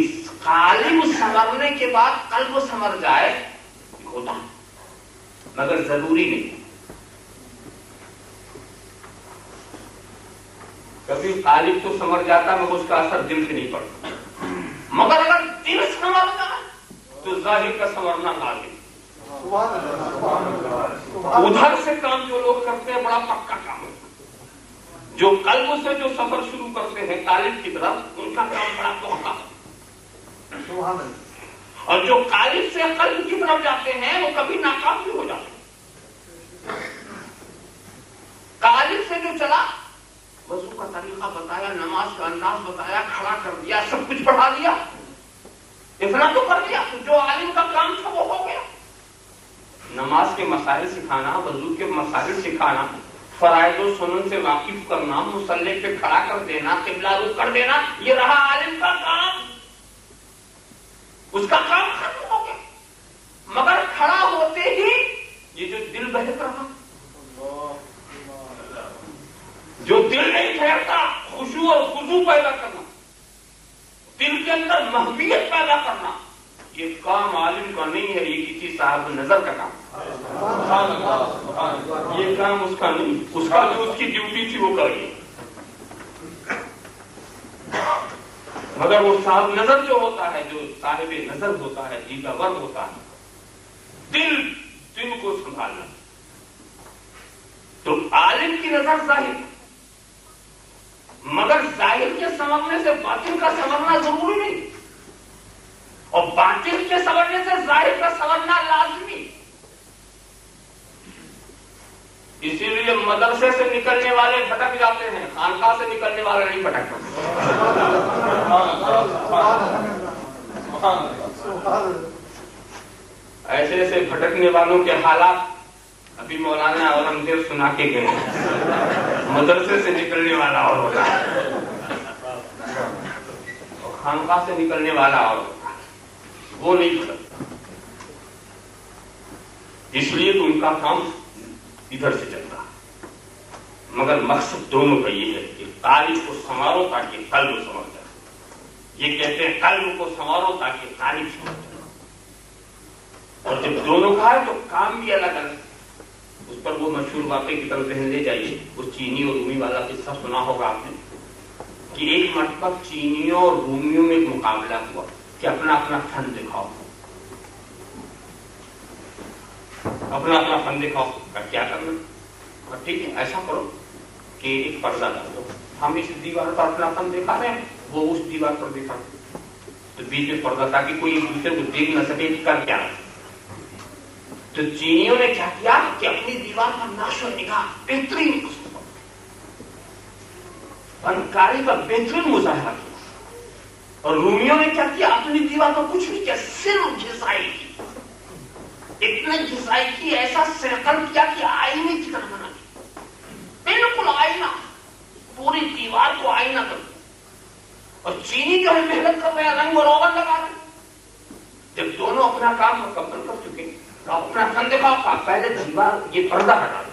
Speaker 4: قالب سنورنے کے بعد قلب سنور جائے ہوتا مگر ضروری نہیں. کبھی قالب تو سنور جاتا مگر اس کا اثر دل سے نہیں پڑتا. مگر اگر دل سنور جائے تو ظاہر کا سنورنا لازم. ادھر سے کام جو لوگ کرتے ہیں بڑا پکا کام ہے. جو قلب سے جو سفر شروع کرتے ہیں قالب کی طرف ان کا کام بڑا پختہ ہے. اور جو قالب سے قلب کی طرف جاتے ہیں وہ کبھی ناکام بھی ہو جاتے ہیں. قالب سے جو چلا وضو کا طریقہ بتایا نماز کا انداز بتایا کھڑا کر دیا سب کچھ پڑھا دیا اتنا تو کر دیا جو عالم کا کام تھا وہ ہو گیا. نماز کے مسائل سکھانا وضو کے مسائل سکھانا فرائض و سنن سے واقف کرنا مصلی پہ کھڑا کر دینا قبلہ رخ کر دینا یہ رہا عالم کا کام. اس کا کام ختم ہو گیا. مگر کھڑا ہوتے ہی یہ جو دل بہک رہا جو دل نہیں ٹھہرتا خشوع اور خضوع پیدا کرنا دل کے اندر محبیت پیدا کرنا یہ کام عالم کا نہیں ہے یہ کسی صاحب نظر کا کام. یہ کام اس کا نہیں اس کا جو اس کی ڈیوٹی تھی وہ کر گئی. مگر وہ صاحب نظر جو ہوتا ہے، جو صاحب نظر ہوتا ہے، جی کا ورد ہوتا ہے، دل کو سنبھالنا. تو عالم کی نظر ظاہر، مگر ظاہر کے سنورنے سے باطن کا سنورنا ضروری نہیں، اور باطن کے سنورنے سے ظاہر کا سنورنا لازمی. اسی لیے مدرسے سے نکلنے والے بھٹک جاتے ہیں، خانقاہ سے نکلنے والے نہیں بھٹکتے. ایسے ایسے بھٹکنے والوں کے حالات ابھی مولانا اورنگزیب سنا کے گئے. مدرسے سے نکلنے والا اور ہوتا ہے، اور خانقاہ سے نکلنے والا اور ہوتا ہے، وہ نہیں بھٹکتا. اس لیے تو ان کا کام ادھر سے چلتا ہے. مگر مقصد دونوں کا یہ ہے کہ قاری کو سنوارو تاکہ قلب سنور جائے. یہ کہتے ہیں قلب کو سنوارو تاکہ قاری سنور جائے. اور جب دونوں کا ہے تو کام بھی الگ الگ. اس پر وہ مشہور واقعے کی طرف ذہن لے جائیے. وہ چینی اور رومی والا قصہ سنا ہوگا آپ نے کہ ایک مرتبہ چینیوں اور رومیوں میں ایک مقابلہ ہوا کہ اپنا اپنا فن دکھاؤ، اپنا اپنا فن دکھاؤ. کیا کرنا؟ ٹھیک ہے، ایسا کرو کہ ایک پردہ ڈال دو. ہم اس دیوار پر اپنا فن دکھا رہے ہیں، وہ اس دیوار پر دکھا رہے ہیں، تو بیچ میں پردہ تاکہ کوئی ایک دوسرے کو دیکھ نہ سکے کہ کر کیا رہے. تو چینیوں نے کیا کیا کہ اپنی دیوار پر نقش و نگاہ بہترین فنکاری کا بہترین مظاہرہ کیا. اور رومیوں نے کیا کیا؟ اپنی دیوار پر کچھ نہیں کیا، صرف گھسائی کی. اتنا گھسائی کی، ایسا سرکل کیا کہ آئینے کی طرح بنا دیا، بالکل آئینہ، پوری دیوار کو آئینہ کر دیا. اور چینی جو ہے محنت کر رہے ہیں، رنگ و روغن لگا رہے ہیں. جب دونوں اپنا کام مکمل کر چکے تو اپنا فن دکھاؤ. پہلے دیوار یہ پردہ ہٹا دو.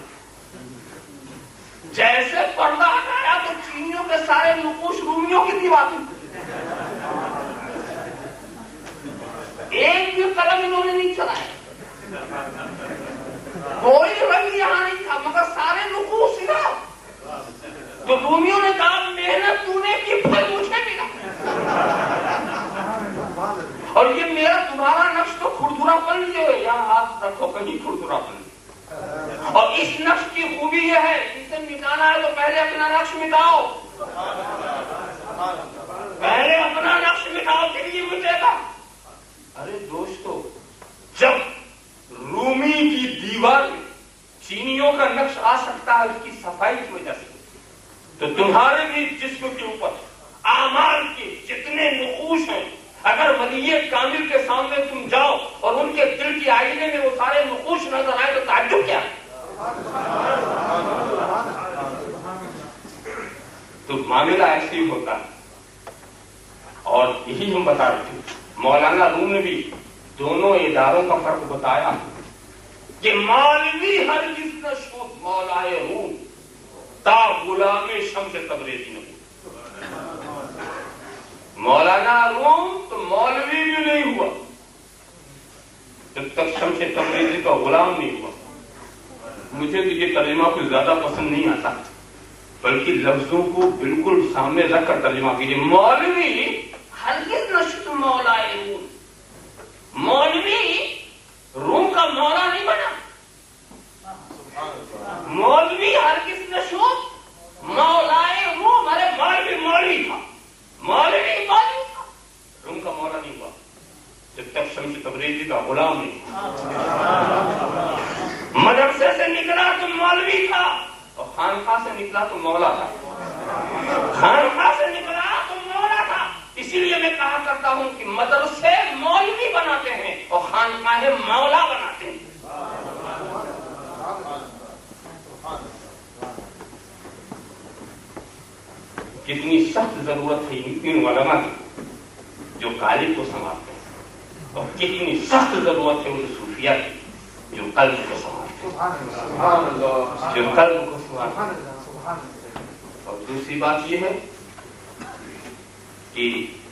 Speaker 4: جیسے پردہ ہٹایا تو چینیوں کے سارے نقوش رومیوں کی دیوار میں. ایک بھی قلم انہوں نے نہیں چلایا، کوئی رنگ یہاں نہیں تھا، مگر سارے نقوش ادھر. تو رومیوں نے کہا محنت تو نے کی، پھل مجھے ملا، اور یہ میرا تمہارا نقش تو کھردرا پن لیے، یہاں ہاتھ رکھو کہیں کھردرا پن. اور اس نقش کی خوبی یہ ہے، اسے مٹانا ہے تو پہلے اپنا نقش مٹاؤ، پہلے اپنا نقش مٹاؤ پھر یہ مٹے گا. ارے دوستو، جب رومی کی دیوار میں چینیوں کا نقش آ سکتا ہے اس کی صفائی کی وجہ سے، تو تمہارے بھی جسم کے اوپر اعمال کے جتنے نقوش ہیں، اگر ولی کامل کے سامنے تم جاؤ اور ان کے دل کی آئینے میں وہ سارے نقوش نظر آئے تو تعجب کیا؟ تو معاملہ ایسے ہی ہوتا ہے. اور یہی ہم بتا رہے تھے، مولانا روم نے بھی دونوں اداروں کا فرق بتایا کہ مولوی ہرگز نہ شد مولائے روم تا غلام شمس تبریزی نے. مولانا روم تو مولوی بھی نہیں ہوا جب تک شمس تبریزی کا غلام نہیں ہوا. مجھے تو یہ ترجمہ کچھ زیادہ پسند نہیں آتا، بلکہ لفظوں کو بالکل سامنے رکھ کر ترجمہ کیجیے. مولوی ہرگز نہ شد مولائے روم، مولوی روم کا مولا نہیں بنا. مولوی ہرگز نہ شد مولائے روم. ارے مولوی مولوی تھا، مولوی مولوی تھا، روم کا مولا نہیں ہوا جب تک شمس تبریزی کا غلام نہیں. مدرسے سے نکلا تو مولوی تھا، اور خانقاہ سے نکلا تو مولا تھا. خانقاہ سے نکلا تو مولا تھا. اسی لیے میں کہا کرتا ہوں کہ مدرسے مولوی بناتے ہیں اور خانقاہیں مولا بناتے ہیں. کتنی سخت ضرورت ہے ان علماء کی جو قالب کو سنبھالتے ہیں، اور کتنی سخت ضرورت ہے ان صوفیاء کی جو قلب کو سنبھالتے ہیں، جو قلب کو سنبھالتے ہیں. اور دوسری بات یہ ہے کہ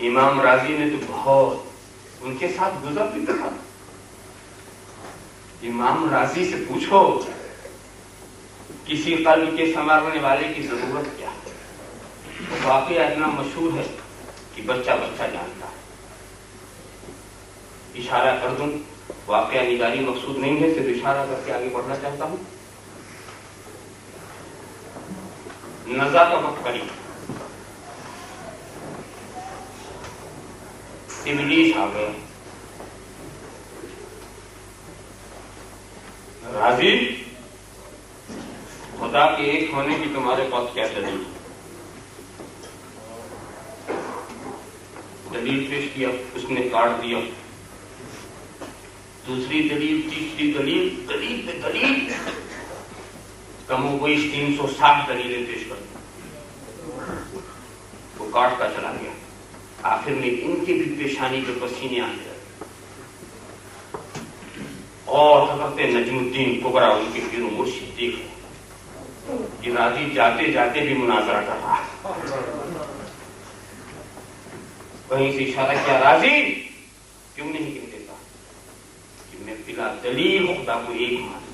Speaker 4: امام راضی نے تو بہت ان کے ساتھ گزر بھی تھا. امام راضی سے پوچھو کسی قلب کے سنوارنے والے کی ضرورت کیا ہے. واقعہ اتنا مشہور ہے کہ بچہ بچہ جانتا ہے. اشارہ کر دوں، واقعہ نگاری مقصود نہیں ہے، صرف اشارہ کر کے آگے بڑھنا چاہتا ہوں. نزا کا وقت قریب، ابلیس آ گیا. راضی، خدا کے ایک ہونے کی تمہارے پاس کیا دلیل؟ دلیل پیش کیا، اس نے کاٹ دیا. دوسری دلیل، تیسری دلیل، دلیل پہ دلیل، کم و بیش 360 دلیلیں پیش کر دی. وہ کاٹتا چلا گیا. آخر میں ان کے بھی پیشانی پہ پسینے آنے لگے اور حضرت نجم الدین کبرا ان کے پیر و مرشد دیکھ رہے. یہ راضی جاتے جاتے بھی مناظرہ کر رہا ہے. کہیں سے اشارہ کیا، راضی کیوں نہیں کہہ دیتا کہ میں بلا دلیل خدا کو ایک مانتا ہوں.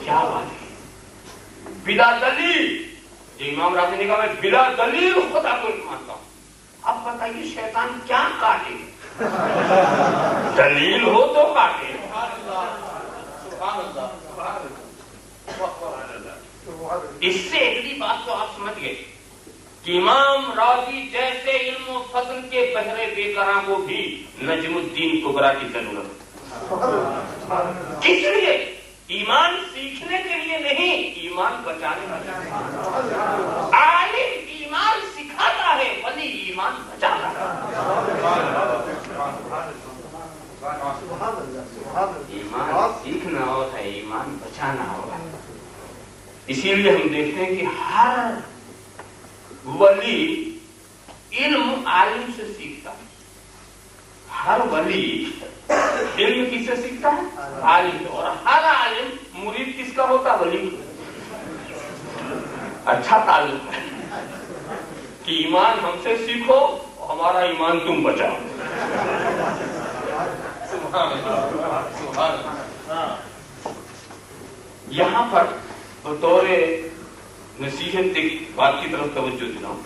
Speaker 4: کیا بات ہے، بلا دلیل. یہ امام راضی نے کہا میں بلا دلیل خدا کو ایک مانتا ہوں. اب بتائیے شیطان کیا کاٹے؟ دلیل ہو تو کاٹے. اس سے اگلی بات تو آپ سمجھ گئے کہ امام راضی جیسے علم و فضل کے بہرے بے قراں کو بھی نجم الدین کبرا کی ضرورت. کس لیے؟ ایمان سیکھنے کے لیے نہیں، ایمان بچانے کے لیے. عالم ایمان سکھاتا ہے، ولی ایمان بچاتا ہے. ایمان سیکھنا اور ہے، ایمان بچانا ہوگا. اسی لیے ہم دیکھتے ہیں کہ ہر ولی علم عالم سے سیکھتا ہے. ہر ولی علم کس سے سیکھتا ہے؟ عالم. اور ہر عالم مرید کس کا ہوتا؟ ولی. اچھا تعلق ہے کہ ایمان ہم سے سیکھو، ہمارا ایمان تم بچاؤ. یہاں پر بطور نصیحت ایک بات کی طرف توجہ دلاؤں.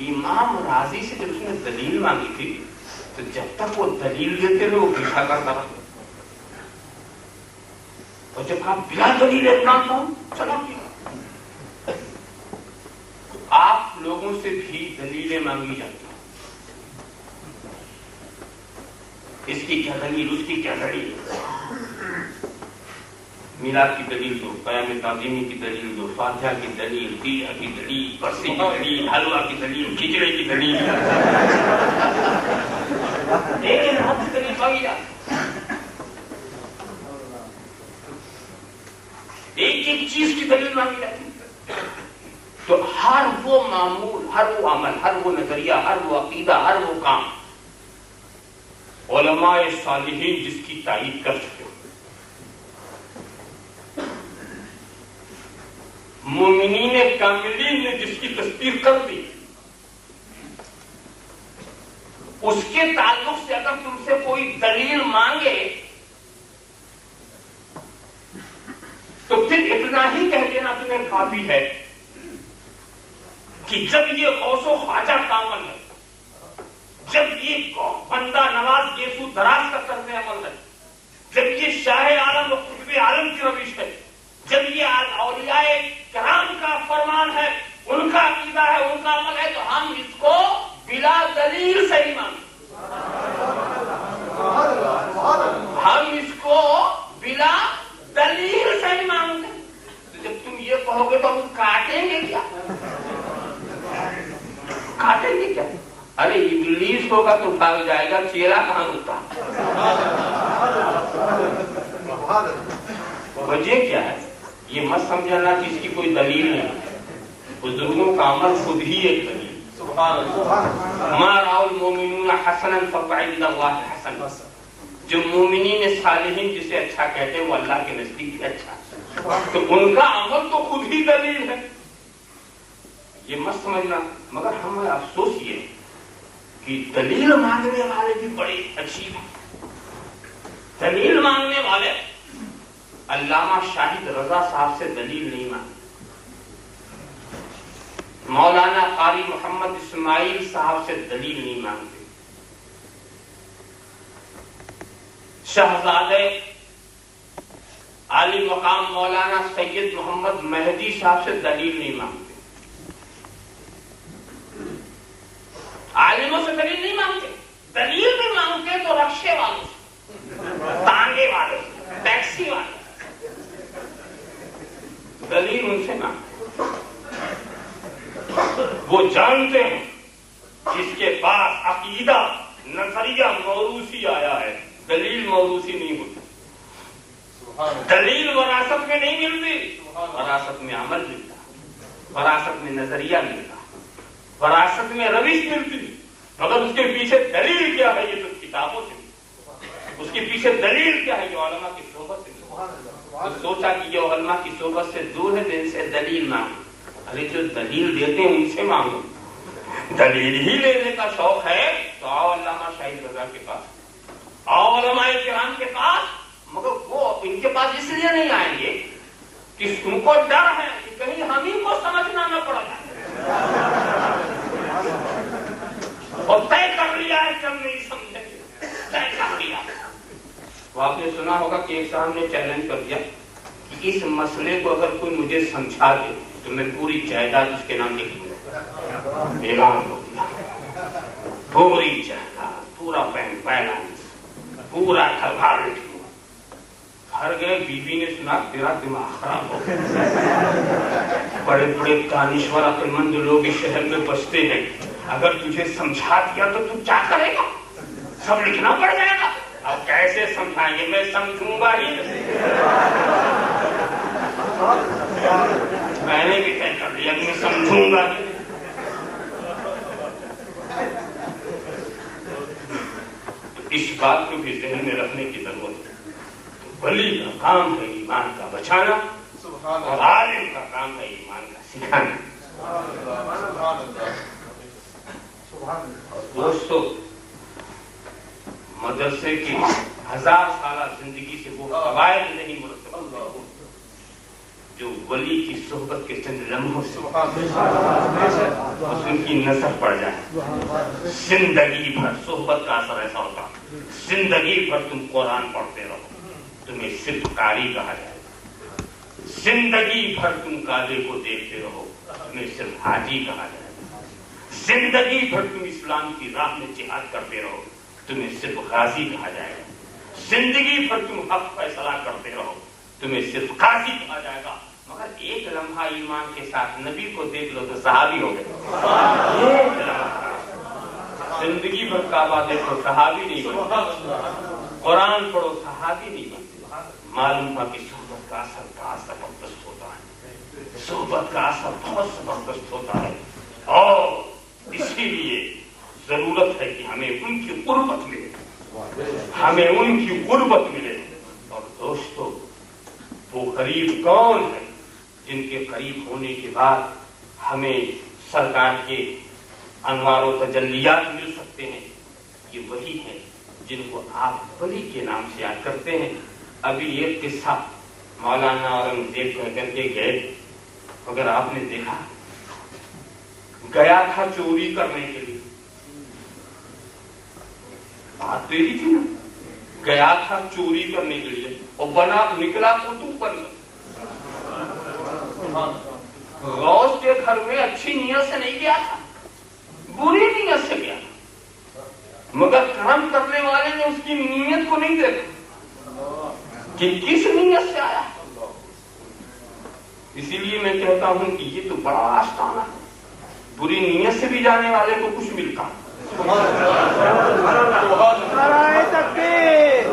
Speaker 4: امام راضی سے جب اس نے دلیل مانگی تھی تو جب تک وہ دلیل دیتے رہے وہ پیچھا کرتا رہا. اور جب آپ بلا دلیل اپناتا ہوں چلا کیا. آپ لوگوں سے بھی دلیلیں مانگی جاتی ہیں. اس کی کیا دلیل، اس کی کیا دلیل. میلاد کی دلیل دو، قیام تعظیمی کی دلیل دو، فاتحہ کی دلیل، دیہ کی دلیل، برسی کی دلیل، حلوہ کی دلیل، کھچڑے کی دلیل. لیکن ہم سے دلیل مانگی جاتی، ایک ایک چیز کی دلیل مانگی جاتی. تو ہر وہ معمول، ہر وہ عمل، ہر وہ نظریہ، ہر وہ عقیدہ، ہر وہ کام علماء صالحین جس کی تائید کر چکے، مومنین کاملین نے جس کی تصدیق کر دی، اس کے تعلق سے اگر تم سے کوئی دلیل مانگے تو پھر اتنا ہی کہہ دینا تمہیں کافی ہے کہ جب یہ غوث و خواجہ کا عمل ہے، جب یہ بندہ نواز یسوع دراز کا طرز عمل ہے، جب یہ شاہ عالم و قطب عالم کی روش ہے، جب یہ اولیاء کرام کا فرمان ہے، ان کا عقیدہ ہے، ان کا عمل ہے، تو ہم اس کو بلا دلیل سے ہی مانگیں. ہم اس کو بلا دلیل سے ہی مانگتے. تو جب تم یہ کہو گے تو ہم کاٹیں گے کیا؟ کاٹیں گے کیا؟ ارے ابلیس ہوگا تو بھاگ جائے گا، چیرا کہاں ہوتا. وجہ کیا ہے؟ یہ مت سمجھنا کہ اس کی کوئی دلیل نہیں. بزرگوں کا عمل خود ہی ایک دلیل. ما رأى المؤمنون حسنا فعند الله حسن. جو مومنین صالحین جسے اچھا کہتے ہیں وہ اللہ کے نزدیک بھی اچھا، تو ان کا عمل تو خود ہی دلیل ہے. یہ مت سمجھنا. مگر ہمیں افسوس یہ کہ دلیل مانگنے والے بھی بڑے عجیب ہیں. دلیل مانگنے والے علامہ شاہد رضا صاحب سے دلیل نہیں مانگے. مولانا قاری محمد اسماعیل صاحب سے دلیل نہیں مانگتے، شہزادے عالی مقام مولانا سید محمد مہدی صاحب سے دلیل نہیں مانگتے، عالموں سے دلیل نہیں مانگتے، دلیل بھی مانگتے تو رکشے والوں سے، تانگے والوں سے، ٹیکسی والوں سے، دلیل ان سے مانگتے۔ وہ جانتے ہیں جس کے پاس عقیدہ نظریہ موروثی آیا ہے، دلیل موروثی نہیں ہوتی، دلیل وراثت میں نہیں ملتی، وراثت میں عمل ملتا، وراثت میں نظریہ ملتا، وراثت میں روش ملتی، مگر اس کے پیچھے دلیل کیا ہے یہ تو کتابوں سے ملتی، اس کے پیچھے دلیل کیا ہے یہ علماء کی صحبت سے ملتی۔ تو سوچا کہ یہ علماء کی صحبت سے دور ہے تو ان سے دلیل مانگو، ارے جو دلیل دیتے ہیں ان سے مانگو، دلیل ہی لینے کا شوق ہے تو آؤ علامہ شاہد رضا کے پاس، آؤ علماء کرام کے پاس، مگر وہ ان کے پاس اس لیے نہیں آئیں گے کہ ان کو ڈر ہے کہ کہیں ہم ہی کو سمجھنا نہ پڑ جائے، اور طے کر لیا ہے کہ ہم نہیں سمجھیں گے، طے کر لیا۔ وہ آپ نے سنا ہوگا کہ ایک صاحب نے چیلنج کر دیا کہ اس مسئلے کو اگر کوئی مجھے سمجھا دے تو میں پوری جائیداد اس کے نام لکھ دوں گا۔ اعلان ہو گیا، پوری جائیداد، پورا بینک بیلنس، پورا گھر بار لکھ دوں گا۔ گھر گئے، بیوی نے سنا تیرا دماغ خراب ہو گیا، بڑے بڑے دانشور عقل مند لوگ اس شہر میں بستے ہیں، اگر تجھے سمجھا دیا تو تو کیا کرے گا، سب لکھنا پڑ جائے گا، اب کیسے سمجھائیں گے، میں سمجھوں گا ہی، میں نے بھی طے کر لیا کہ میں سمجھوں گا ہی۔ اس بات کو بھی ذہن میں رکھنے کی ضرورت ہے، ولی کا کام ہے ایمان کا بچانا اور عالم کا کام ہے ایمان کا سکھانا۔ دوستو، مدرسے کی 1000 سالہ زندگی سے وہ قواعد نہیں مرتب ہوتے جو ولی کی صحبت کے چند لمحوں سے ان کی نظر پڑ جائے۔ زندگی بھر صحبت کا اثر ایسا ہوتا، زندگی بھر تم قرآن پڑھتے رہو، تمہیں صرف قاری کہا جائے گا، زندگی بھر تم کعبے کو دیکھتے رہو، تمہیں صرف حاجی کہا جائے گا، زندگی بھر تم اسلام کی راہ میں جہاد کرتے رہو، تمہیں صرف غازی کہا جائے گا، زندگی بھر تم حق فیصلہ کرتے رہو، تمہیں صرف قاضی کہا جائے گا، مگر ایک لمحہ ایمان کے ساتھ نبی کو دیکھ لو تو صحابی ہو گئے، زندگی بھر کعبہ دیکھو صحابی نہیں بنتے، قرآن پڑھو صحابی نہیں بنتے، معلوم ہوا کہ صحبت کا اثر بڑا زبردست ہوتا ہے، صحبت کا اثر بہت زبردست ہوتا ہے، اور اسی لیے ضرورت ہے کہ ہمیں ان کی قربت ملے، ہمیں ان کی قربت ملے۔ اور دوستو، وہ قریب کون ہے جن کے قریب ہونے کے بعد ہمیں سرکار کے انوار و تجلیات مل سکتے ہیں؟ یہ وہی ہے جن کو آپ ولی کے نام سے یاد کرتے ہیں۔ ابھی ایک قصہ مولانا اورنگزیب کہہ کر کے گئے، اگر آپ نے دیکھا، گیا تھا چوری کرنے کے لیے، بات تیری تھی نا، گیا تھا چوری کرنے کے لیے اور بنا نکلا کتب پر، غوث کے گھر میں اچھی نیت سے نہیں گیا تھا، بری نیت سے گیا تھا، مگر کرم کرنے والے نے اس کی نیت کو نہیں دیکھا کہ کس نیت سے آیا۔ اسی لیے میں کہتا ہوں کہ یہ تو بڑا آستانہ ہے، بری نیت سے بھی جانے والے کو کچھ ملتا۔
Speaker 3: نعرہ تکبیر،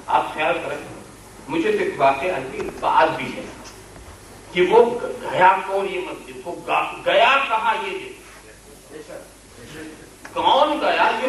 Speaker 4: آپ خیال کریں، مجھے تو ایک واقعہ کی بات بھی ہے کہ وہ گیا کون، یہ مت دیکھو گیا کہاں، یہ دیکھو کون گیا، یہ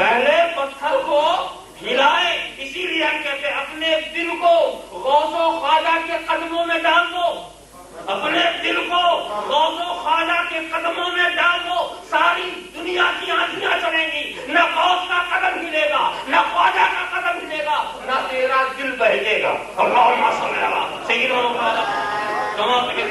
Speaker 4: پہلے پتھر کو ہلائے، اسی لیے ہم کہتے ہیں اپنے دل کو غوث و خواجہ کے قدموں میں ڈال دو، اپنے دل کو غوث و خواجہ کے قدموں میں ڈال دو، ساری دنیا کی آندیاں چلیں گی، نہ غوث کا قدم ہلے گا، نہ خواجہ کا قدم ہلے گا، نہ تیرا دل بہلے گا۔ اللہم صلی علی سیدنا محمد کما تحب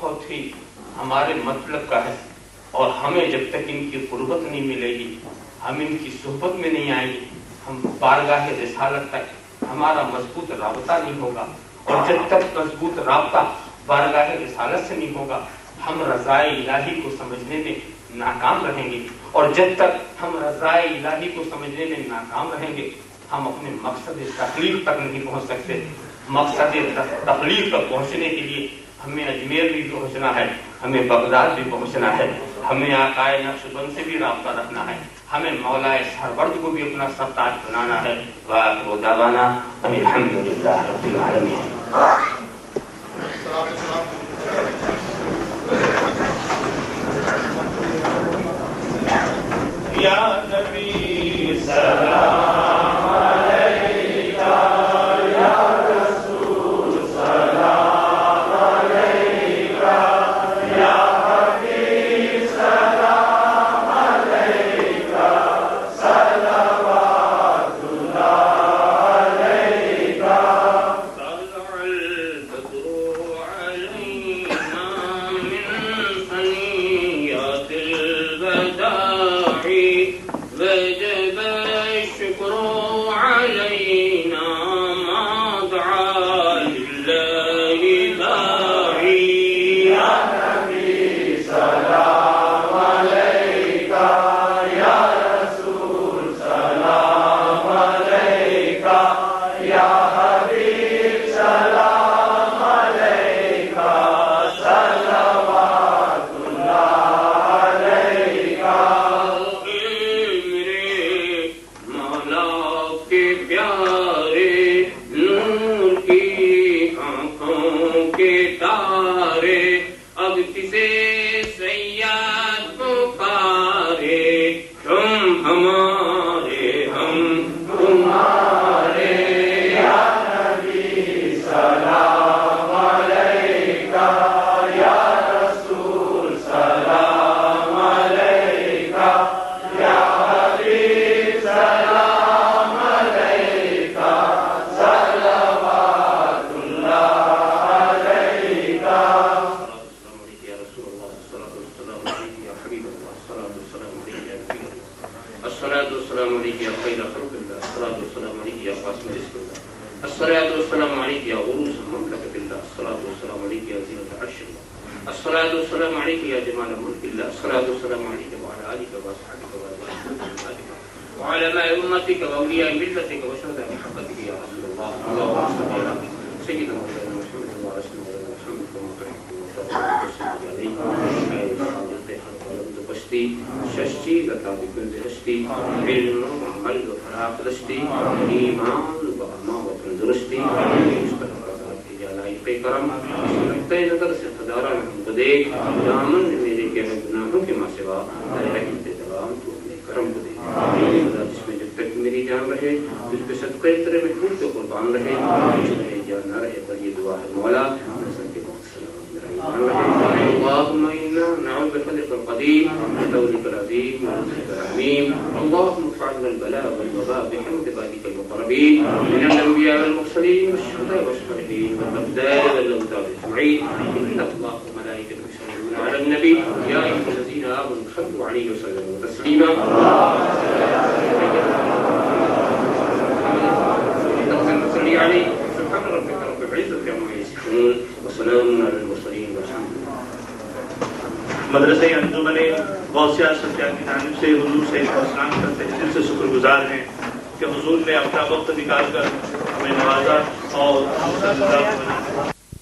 Speaker 4: بہت ہی ہمارے مطلب کا ہے، اور ہمیں جب تک ان کی قربت نہیں ملے گی، ہم ان کی صحبت میں نہیں آئیں گے، ہم بارگاہ رسالت تک ہمارا مضبوط رابطہ نہیں ہوگا، اور جب تک مضبوط رابطہ بارگاہ رسالت سے نہیں ہوگا ہم رضائے الہی کو سمجھنے میں ناکام رہیں گے، اور جب تک ہم رضائے الہی کو سمجھنے میں ناکام رہیں گے ہم اپنے مقصد تخلیق تک نہیں پہنچ سکتے۔ مقصد تخلیق تک پہنچنے کے لیے ہمیں اجمیر بھی پہنچنا ہے، ہمیں بغداد بھی پہنچنا ہے، ہمیں آقائے نقشبند سے بھی رابطہ رکھنا ہے، ہمیں مولا سرورد کو بھی اپنا سرتاج بنانا ہے۔ وآخر دعوانا ان الحمد للہ رب العالمین۔ یا نبی سلام علیکہ، یا رسول سلام علیکہ، یا حبیب سلام علیکہ، صلوات اللہ علیکہ۔ طلع البدر علینا من ثنیات الوداع، وجب الشكر علينا ما دعا لله داعي۔ يا نبي سلام عليك، يا رسول سلام عليك، يا حبيب سلام عليك، صلوات الله عليك۔ پیارے نور کی آنکھوں کے تارے، اب کسے سیاد پکارے، تم ہمارے ہم تمہارے۔ یا نبی سلام علیکہ، یا رسول سلام علیکہ، یا حبیب سلام علیکہ، صلوات اللہ علیکہ۔ الصلاة والسلام عليك يا خير خلق الله، الصلاة والسلام عليك يا قاسم رزق الله، الصلاة والسلام عليك يا غروس مملكة الله، الصلاة والسلام عليك يا زينة عرش الله، الصلاة والسلام عليك يا جمال ملك الله، الصلاة والسلام عليك وعلى آلك وأصحابك وأزواجك وعلى ماء أمتك وأولياء ملتك وشهداء محبتك يا رسول الله۔ اللهم صل على سيدنا مولانا محمد وعلى سيدنا محمد كما تحب وترضى وتسلم عليه بستی ششتی لتا بکل دشتی علم و عمل و فراق دشتی ایمان و اما و تندرستی مستقرات اجالائی کرم نقطۂ نظر سے خدارہ محمد دیکھ دامن میرے کے گناہوں کے ماں سوا رحمت دوام تو اپنے کرم کو دے خدا، جس میں جب تک میری جان رہے تجھ پہ صدقہ تیرے محبوب کے قربان رہے، جس میں جان نہ رہے پر یہ دعا ہے مولا نظر کے وقت اللهم إنا نعوذ بفضلك القديم وتولك العظيم ورزقك الرحيم، اللهم ادفع عنا البلاء والوباء بحمد عبادك المقربين من الأنبياء والمرسلين والشهداء والصالحين والأبدال والأوتاد أجمعين، إن الله وملائكته يصلون على النبي يا أيها الذين آمنوا صلوا عليه وسلموا تسليما۔ صل عليه سبحان ربك رب العزة عما يصفون وسلام على المرسلين والحمد لله۔
Speaker 5: مدرسہ انجمن غوثیہ ستیہ کی جانب سے حضور سے السلام کرتے ہیں، دل سے شکر گزار ہیں کہ حضور نے اپنا وقت نکال کر ہمیں نوازا اور